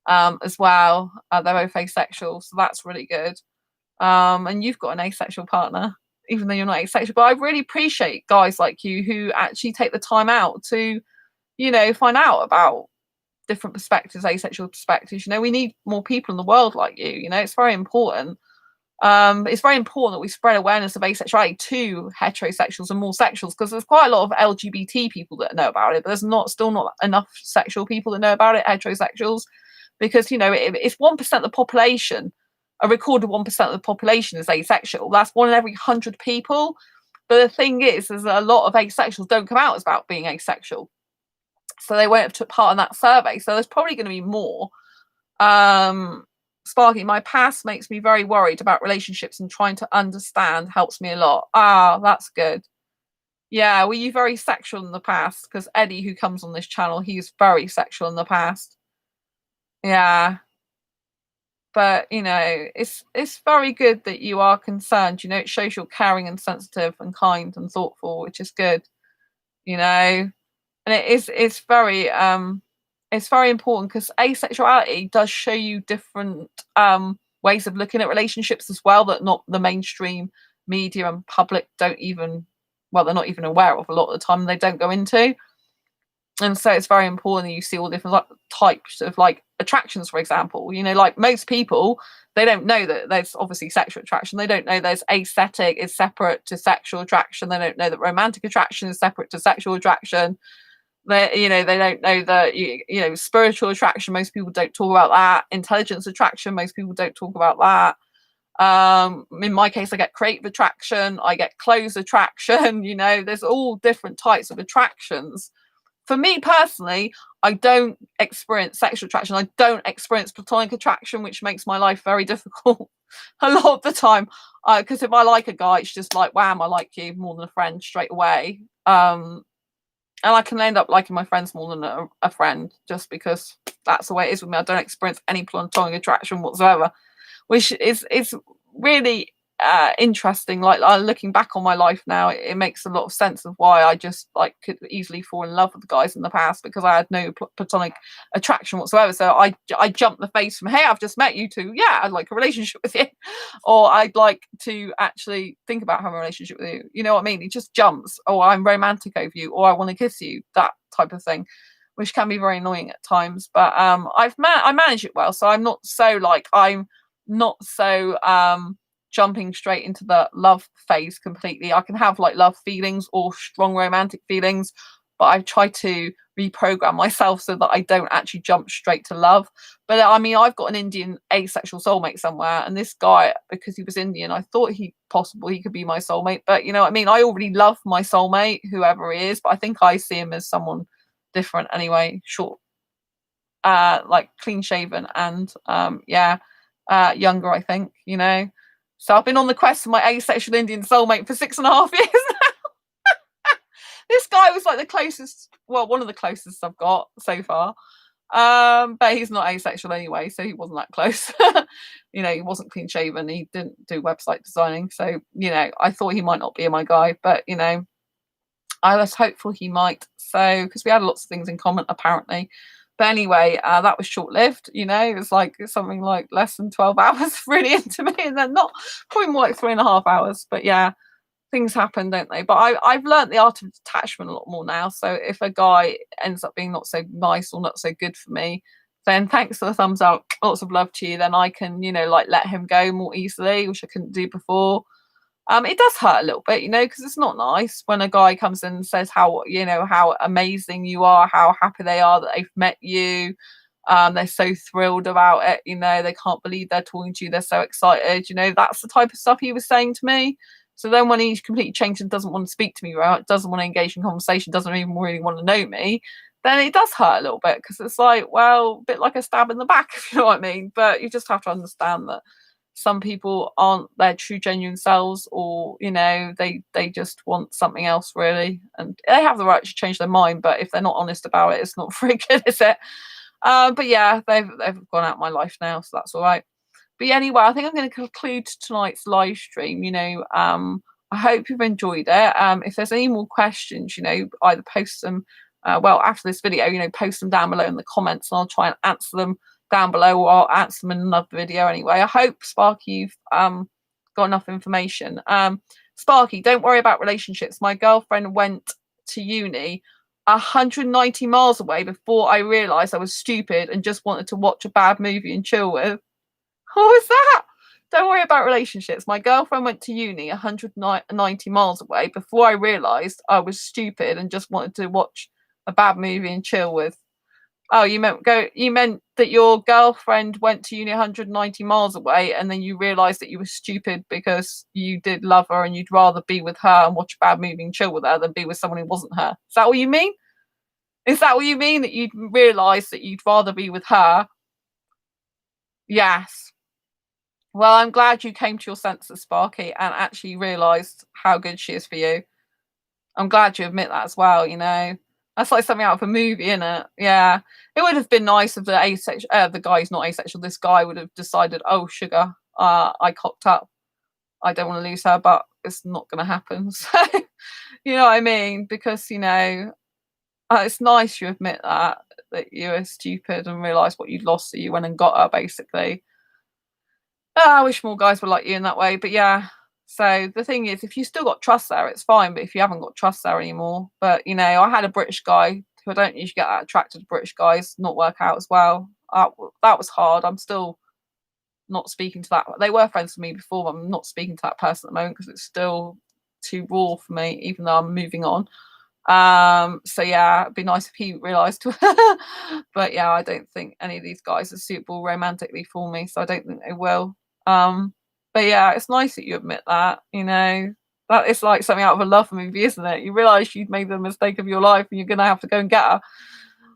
as well. They're both asexual, so that's really good. And you've got an asexual partner, even though you're not asexual. But I really appreciate guys like you who actually take the time out to, you know, find out about different perspectives, asexual perspectives. You know, we need more people in the world like you. You know, it's very important. It's very important that we spread awareness of asexuality to heterosexuals and more sexuals, because there's quite a lot of LGBT people that know about it, but there's still not enough sexual people that know about it, heterosexuals, because, you know, it's 1% of the population. A recorded 1% of the population is asexual. That's 1 in every 100 people. But the thing is, there's a lot of asexuals don't come out as about being asexual, so they won't have took part in that survey. So there's probably going to be more. Sparky, my past makes me very worried about relationships, and trying to understand helps me a lot. Ah, that's good. Yeah, were you very sexual in the past? Because Eddie, who comes on this channel, he's very sexual in the past. Yeah. But, you know, it's very good that you are concerned. You know, it shows you're caring and sensitive and kind and thoughtful, which is good. You know, and it's very important, because asexuality does show you different ways of looking at relationships as well, that not the mainstream media and public don't even, well, they're not even aware of a lot of the time, they don't go into. And so it's very important that you see all different types of like attractions, for example. You know, like most people, they don't know that there's obviously sexual attraction. They don't know there's aesthetic is separate to sexual attraction. They don't know that romantic attraction is separate to sexual attraction. They don't know that, you know, spiritual attraction, most people don't talk about that. Intelligence attraction, most people don't talk about that. In my case, I get creative attraction, I get clothes attraction. You know, there's all different types of attractions. For me personally, I don't experience sexual attraction. I don't experience platonic attraction, which makes my life very difficult a lot of the time. Because if I like a guy, it's just like, wham, I like you more than a friend straight away. And I can end up liking my friends more than a friend, just because that's the way it is with me. I don't experience any platonic attraction whatsoever, which is really interesting. Like, looking back on my life now, it makes a lot of sense of why I just like could easily fall in love with the guys in the past, because I had no platonic attraction whatsoever. So I jumped the face from, hey, I've just met you, to, yeah, I'd like a relationship with you, or I'd like to actually think about having a relationship with you. You know what I mean? It just jumps. Oh, I'm romantic over you, or I want to kiss you, that type of thing, which can be very annoying at times. But I manage it well, so I'm not so jumping straight into the love phase completely. I can have like love feelings or strong romantic feelings, but I've tried to reprogram myself so that I don't actually jump straight to love. But I mean, I've got an Indian asexual soulmate somewhere, and this guy, because he was Indian, I thought he could be my soulmate. But you know what I mean, I already love my soulmate, whoever he is, but I think I see him as someone different anyway. Short, like clean shaven, and younger, I think, you know. So I've been on the quest for my asexual Indian soulmate for 6.5 years now. This guy was like the closest, well, one of the closest I've got so far. But he's not asexual anyway, so he wasn't that close. You know, he wasn't clean shaven, he didn't do website designing. So, you know, I thought he might not be my guy, but you know, I was hopeful he might. So, because we had lots of things in common apparently. But anyway, that was short-lived. You know, it was like something like less than 12 hours really into me, and then not, probably more like 3.5 hours. But yeah, things happen, don't they? But I've learned the art of detachment a lot more now. So if a guy ends up being not so nice or not so good for me, then thanks for the thumbs up, lots of love to you. Then I can, you know, like let him go more easily, which I couldn't do before. It does hurt a little bit, you know, because it's not nice when a guy comes in and says how, you know, how amazing you are, how happy they are that they've met you. They're so thrilled about it, you know, they can't believe they're talking to you, they're so excited, you know, that's the type of stuff he was saying to me. So then when he's completely changed and doesn't want to speak to me, right, doesn't want to engage in conversation, doesn't even really want to know me, then it does hurt a little bit, because it's like, well, a bit like a stab in the back, if you know what I mean. But you just have to understand that some people aren't their true genuine selves, or they just want something else, really, and they have the right to change their mind. But if they're not honest about it, it's not very good, is it? But yeah, they've gone out my life now, so that's all right. But yeah, anyway, I think I'm going to conclude tonight's live stream. I hope you've enjoyed it. If there's any more questions, either post them, after this video, post them down below in the comments, and I'll try and answer them down below, or I'll answer them in another video anyway. I hope, Sparky, you've got enough information. Sparky, don't worry about relationships. My girlfriend went to uni 190 miles away before I realised I was stupid and just wanted to watch a bad movie and chill with. What was that? Don't worry about relationships. My girlfriend went to uni 190 miles away before I realised I was stupid and just wanted to watch a bad movie and chill with. Oh, you meant that your girlfriend went to uni 190 miles away, and then you realised that you were stupid because you did love her and you'd rather be with her and watch a bad movie and chill with her than be with someone who wasn't her. Is that what you mean? Is that what you mean? That you'd realised that you'd rather be with her? Yes. Well, I'm glad you came to your senses, Sparky, and actually realised how good she is for you. I'm glad you admit that as well, That's like something out of a movie, isn't it? Yeah. It would have been nice if the guy who's not asexual, this guy would have decided, oh, sugar, I cocked up. I don't want to lose her, but it's not going to happen. So, you know what I mean? Because, it's nice you admit that you were stupid and realised what you'd lost, so you went and got her, basically. I wish more guys were like you in that way, but yeah. So the thing is, if you still got trust there, it's fine. But if you haven't got trust there anymore, I had a British guy who I don't usually get that attracted to British guys, not work out as well. That was hard. I'm still not speaking to that. They were friends with me before, but I'm not speaking to that person at the moment because it's still too raw for me, even though I'm moving on. So yeah, it'd be nice if he realised. But yeah, I don't think any of these guys are suitable romantically for me, so I don't think they will. But yeah, it's nice that you admit that, that is like something out of a love movie, isn't it? You realise you've made the mistake of your life and you're going to have to go and get her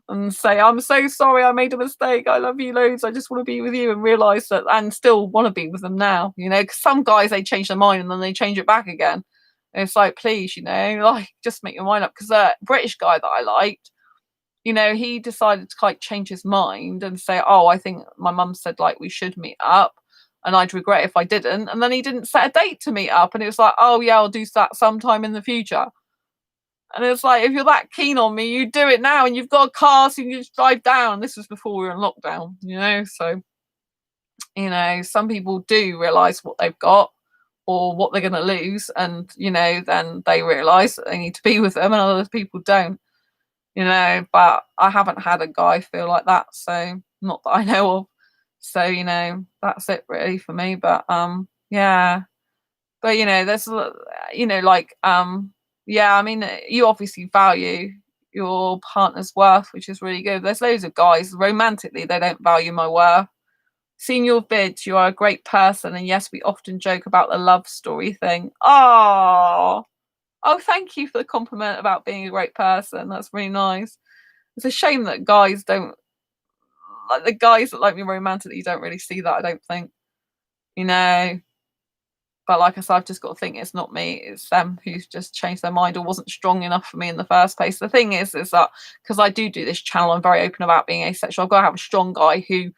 and say, I'm so sorry, I made a mistake. I love you loads. I just want to be with you, and realise that, and still want to be with them now, because some guys, they change their mind and then they change it back again. And it's like, please, like, just make your mind up. Because the British guy that I liked, he decided to like change his mind and say, oh, I think my mum said like we should meet up, and I'd regret if I didn't. And then he didn't set a date to meet up, and it was like, oh yeah, I'll do that sometime in the future. And it's like, if you're that keen on me, you do it now, and you've got a car, so you can just drive down. This was before we were in lockdown, so some people do realise what they've got or what they're going to lose, and then they realise that they need to be with them, and other people don't. But I haven't had a guy feel like that, so not that I know of. So that's it really for me. But yeah, but there's like yeah, I mean, you obviously value your partner's worth, which is really good. There's loads of guys romantically, they don't value my worth. Seeing your vids, you are a great person, and yes, we often joke about the love story thing. Oh, thank you for the compliment about being a great person. That's really nice. It's a shame that guys don't, like, the guys that like me romantically don't really see that, I don't think. But like I said, I've just got to think it's not me, it's them who's just changed their mind or wasn't strong enough for me in the first place. The thing is that because I do this channel, I'm very open about being asexual. I've got to have a strong guy who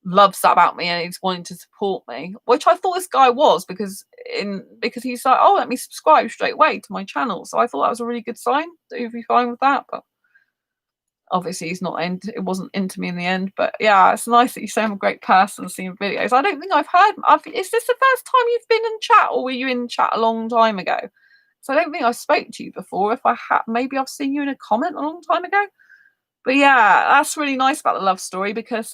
loves that about me and he's wanting to support me, which I thought this guy was, because he's like, oh, let me subscribe straight away to my channel. So I thought that was a really good sign that he'd be fine with that. But obviously he's not it wasn't into me in the end. But yeah, it's nice that you say I'm a great person, seeing videos. I don't think I've heard, is this the first time you've been in chat, or were you in chat a long time ago? So I don't think I spoke to you before. If I had, maybe I've seen you in a comment a long time ago. But yeah, that's really nice about the love story, because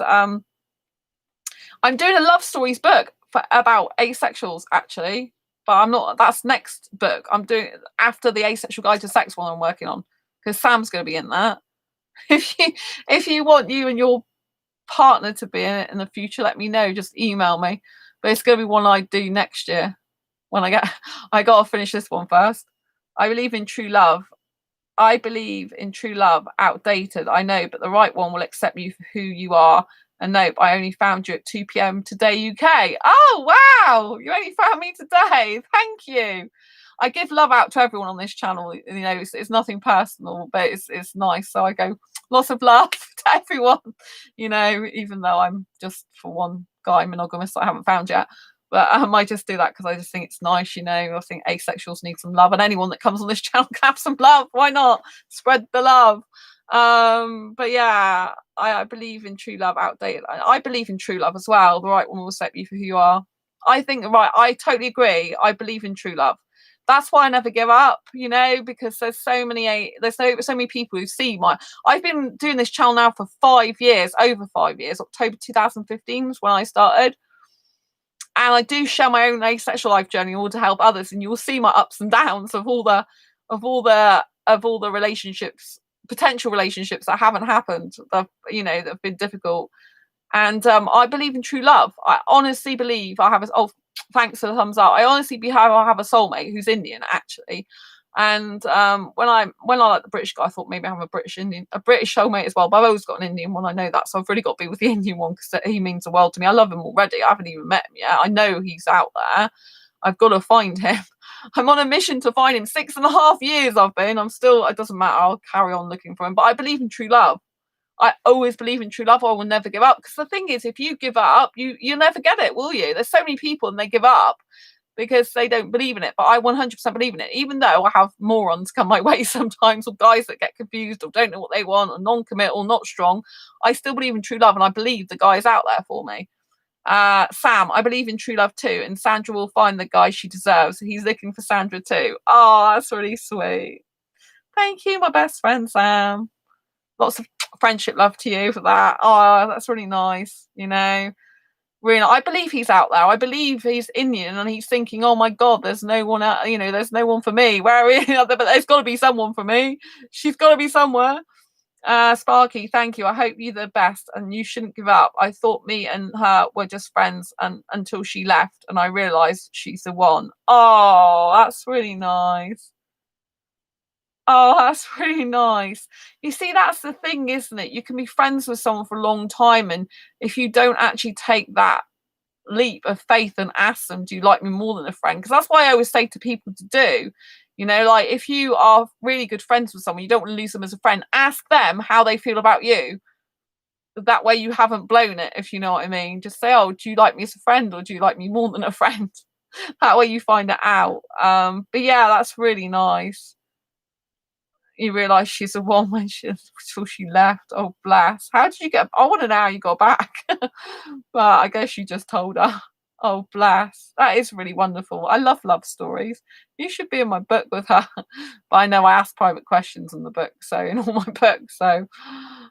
I'm doing a love stories book about asexuals, actually, but I'm not. That's next book I'm doing after the Asexual Guide to Sex one I'm working on, because Sam's going to be in that. If you want you and your partner to be in it in the future, let me know. Just email me. But it's going to be one I do next year when I got to finish this one first. I believe in true love, I believe in true love, outdated, I know, but the right one will accept you for who you are. And nope, I only found you at 2 p.m. today, UK. Oh, wow. You only found me today. Thank you. I give love out to everyone on this channel. You know, it's nothing personal, but it's nice. So I go, lots of love to everyone, you know, even though I'm just for one guy monogamous I haven't found yet. But I just do that because I just think it's nice, you know. I think asexuals need some love, and anyone that comes on this channel can have some love. Why not spread the love? But yeah, I believe in true love, outdated. I believe in true love as well. The right one will accept you for who you are. I think right. I totally agree. I believe in true love. That's why I never give up, you know, because there's so many people who see my. I've been doing this channel now for 5 years, over 5 years. October 2015 was when I started. And I do share my own asexual life journey in order to help others, and you will see my ups and downs of all the relationships, potential relationships that haven't happened, that you know that have been difficult. And I believe in true love. I honestly believe I have a thanks for the thumbs up. I honestly believe I have a soulmate who's Indian actually. And when I like the British guy, I thought maybe I have a British soulmate as well. But I've always got an Indian one. I know that, so I've really got to be with the Indian one because he means the world to me. I love him already. I haven't even met him yet. I know he's out there. I've got to find him. I'm on a mission to find him. 6.5 years I've been. I'm still. It doesn't matter. I'll carry on looking for him. But I believe in true love. I always believe in true love. I will never give up. Because the thing is, if you give up, you'll never get it, will you? There's so many people and they give up because they don't believe in it. But I 100% believe in it, even though I have morons come my way sometimes, or guys that get confused or don't know what they want, or non-commit or not strong. I still believe in true love, and I believe the guy is out there for me. Sam, I believe in true love too, and Sandra will find the guy she deserves. He's looking for Sandra too. Oh, that's really sweet. Thank you, my best friend Sam. Lots of friendship love to you for that. Oh, that's really nice, you know. Really, I believe he's out there. I believe he's Indian and he's thinking, oh my God, there's no one out, you know, there's no one for me. Where are we? But there's got to be someone for me. She's got to be somewhere. Sparky, thank you. I hope you're the best and you shouldn't give up. I thought me and her were just friends and until she left and I realised she's the one. Oh, that's really nice. Oh, that's really nice. You see, that's the thing, isn't it? You can be friends with someone for a long time, and if you don't actually take that leap of faith and ask them, do you like me more than a friend? Because that's why I always say to people to do, you know, like if you are really good friends with someone, you don't want to lose them as a friend, ask them how they feel about you. That way you haven't blown it, if you know what I mean. Just say, oh, do you like me as a friend or do you like me more than a friend? That way you find it out. But yeah, that's really nice. You realise she's a woman until she left. Oh, bless. How did you get? I want to know how you got back. But I guess you just told her. Oh, bless. That is really wonderful. I love stories. You should be in my book with her. But I know I ask private questions in the book, so in all my books. So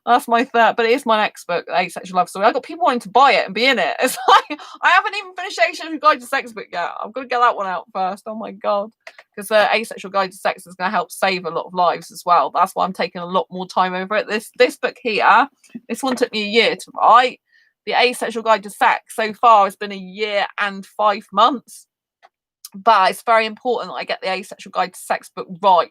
that's my third. But it is my next book, Asexual Love Story. I got people wanting to buy it and be in it. It's like I haven't even finished Asexual Guide to Sex book yet. I've got to get that one out first. Oh my God. Because the Asexual Guide to Sex is going to help save a lot of lives as well. That's why I'm taking a lot more time over it. This book here, this one took me a year to write. The Asexual Guide to Sex so far has been a year and 5 months. But it's very important that I get the Asexual Guide to Sex book right,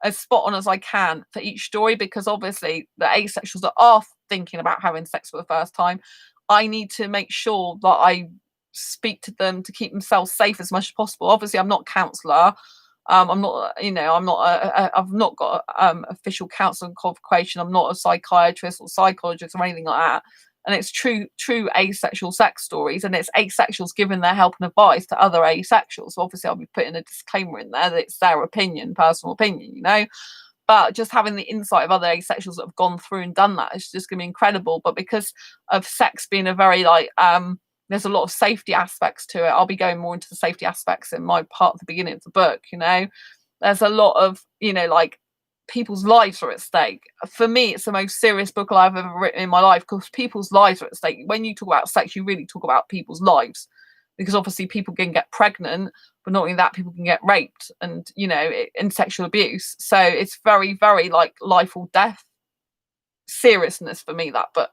as spot on as I can for each story, because obviously the asexuals that are thinking about having sex for the first time, I need to make sure that I speak to them to keep themselves safe as much as possible. Obviously, I'm not a counsellor. I'm not, you know, I've not got official counselling qualification. I'm not a psychiatrist or psychologist or anything like that. And it's true asexual sex stories, and it's asexuals giving their help and advice to other asexuals. So obviously, I'll be putting a disclaimer in there that it's their opinion, personal opinion, you know. But just having the insight of other asexuals that have gone through and done that is just going to be incredible. But because of sex being a very there's a lot of safety aspects to it. I'll be going more into the safety aspects in my part at the beginning of the book, you know. There's a lot of, you know, like people's lives are at stake. For me, it's the most serious book I've ever written in my life because people's lives are at stake. When you talk about sex, you really talk about people's lives, because obviously people can get pregnant, but not only that, people can get raped and, you know, in sexual abuse. So it's very, very like life or death seriousness for me, that book.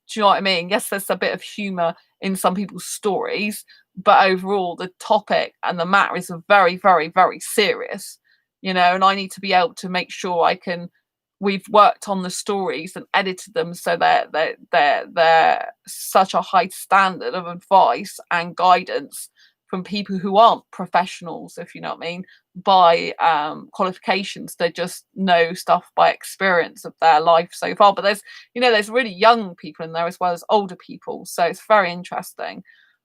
Do you know what I mean? Yes, there's a bit of humour in some people's stories, but overall the topic and the matter is very, very, very serious. you know, and I need to be able to make sure we've worked on the stories and edited them so they're such a high standard of advice and guidance from people who aren't professionals, if you know what I mean, by qualifications. They just know stuff by experience of their life so far. But there's really young people in there as well as older people, so it's very interesting.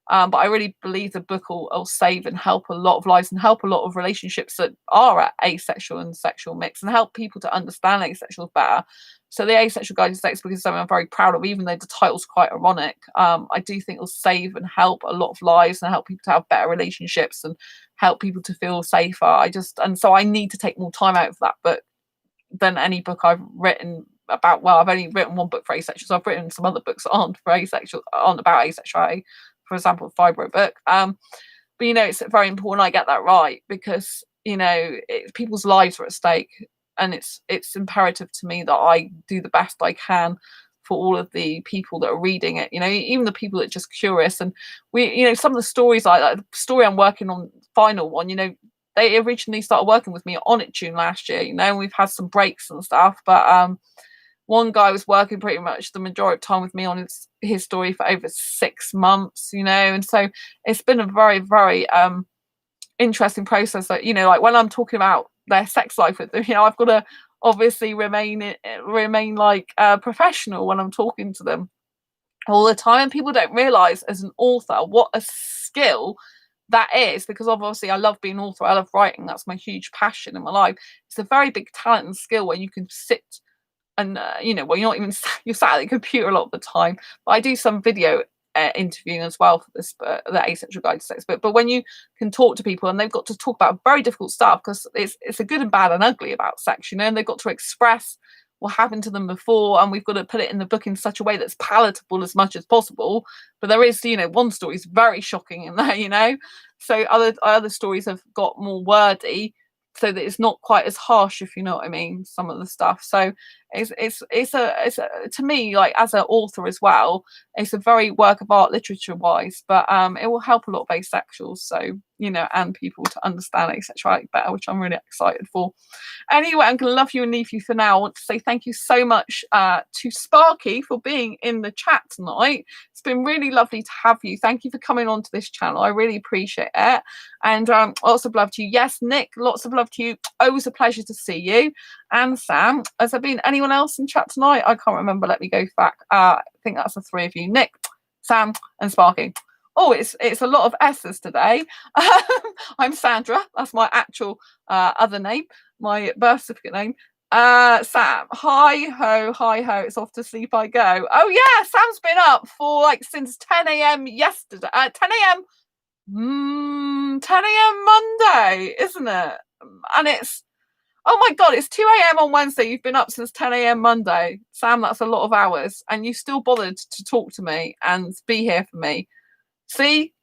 But I really believe the book will save and help a lot of lives and help a lot of relationships that are asexual and sexual mix, and help people to understand asexuals better. So the Asexual Guide to Sex book is something I'm very proud of, even though the title's quite ironic. I do think it'll save and help a lot of lives and help people to have better relationships and help people to feel safer. So I need to take more time out of that book than any book I've written about. Well, I've only written one book for asexuals. I've written some other books that aren't about asexuality, for example, a fibro book. But it's very important I get that right, because people's lives are at stake, and it's imperative to me that I do the best I can for all of the people that are reading it, even the people that are just curious. And some of the stories, like the story I'm working on, final one, they originally started working with me on it June last year, and we've had some breaks and stuff, but one guy was working pretty much the majority of time with me on his story for over 6 months, and so it's been a very, very interesting process. That like when I'm talking about their sex life with them, I've got to obviously remain like professional when I'm talking to them all the time. And people don't realize, as an author, what a skill that is, because obviously I love being an author, I love writing, that's my huge passion in my life. It's a very big talent and skill where you can sit and well, you're not even you're sat at the computer a lot of the time. But I do some video interviewing as well for this the Asexual Guide to Sex book. But when you can talk to people and they've got to talk about very difficult stuff, because it's a good and bad and ugly about sex, and they've got to express what happened to them before, and we've got to put it in the book in such a way that's palatable as much as possible. But there is, one story is very shocking in there, so other stories have got more wordy, so that it's not quite as harsh, if you know what I mean, some of the stuff. So it's to me, like, as an author as well, it's a very work of art literature wise, but it will help a lot of asexuals, so and people to understand asexuality better, which I'm really excited for. Anyway, I'm gonna love you and leave you for now. I want to say thank you so much to Sparky for being in the chat tonight. It's been really lovely to have you. Thank you for coming onto this channel. I really appreciate it. And lots of love to you. Yes, Nick, lots of love to you. Always a pleasure to see you. And Sam, has there been anyone else in chat tonight? I can't remember. Let me go back. I think that's the three of you: Nick, Sam, and Sparky. Oh, it's a lot of S's today. I'm Sandra. That's my actual other name, my birth certificate name. Sam, hi ho, it's off to sleep I go. Oh yeah, Sam's been up for since 10 a.m. yesterday. 10 a.m. 10 a.m. Monday, isn't it? And oh my god, it's 2 a.m. on Wednesday. You've been up since 10 a.m. Monday. Sam, that's a lot of hours, and you still bothered to talk to me and be here for me. See,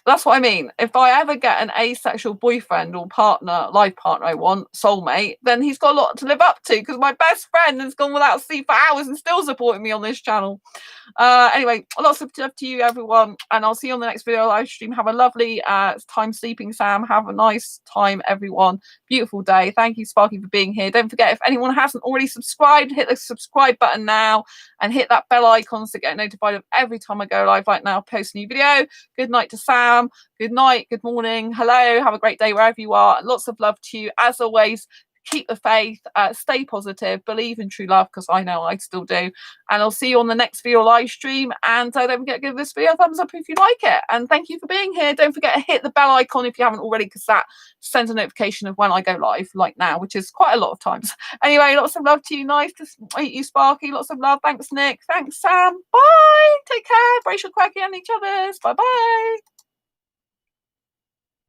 that's what I mean. If I ever get an asexual boyfriend or partner, life partner I want, soulmate, then he's got a lot to live up to, because my best friend has gone without sleep for hours and still supporting me on this channel. Anyway, lots of love to you, everyone, and I'll see you on the next video live stream. Have a lovely time sleeping, Sam. Have a nice time, everyone. Beautiful day. Thank you, Sparky, for being here. Don't forget, if anyone hasn't already subscribed, hit the subscribe button now and hit that bell icon to get notified of every time I go live. Right now, post a new video. Good night to Sam. Good night, good morning, hello, have a great day wherever you are. Lots of love to you. As always, keep the faith, stay positive, believe in true love, because I know I still do. And I'll see you on the next video live stream. And don't forget to give this video a thumbs up if you like it. And thank you for being here. Don't forget to hit the bell icon if you haven't already, because that sends a notification of when I go live, like now, which is quite a lot of times. Anyway, lots of love to you. Nice to meet you, Sparky. Lots of love. Thanks, Nick. Thanks, Sam. Bye. Take care. Brace your quacky on each other's. Bye-bye.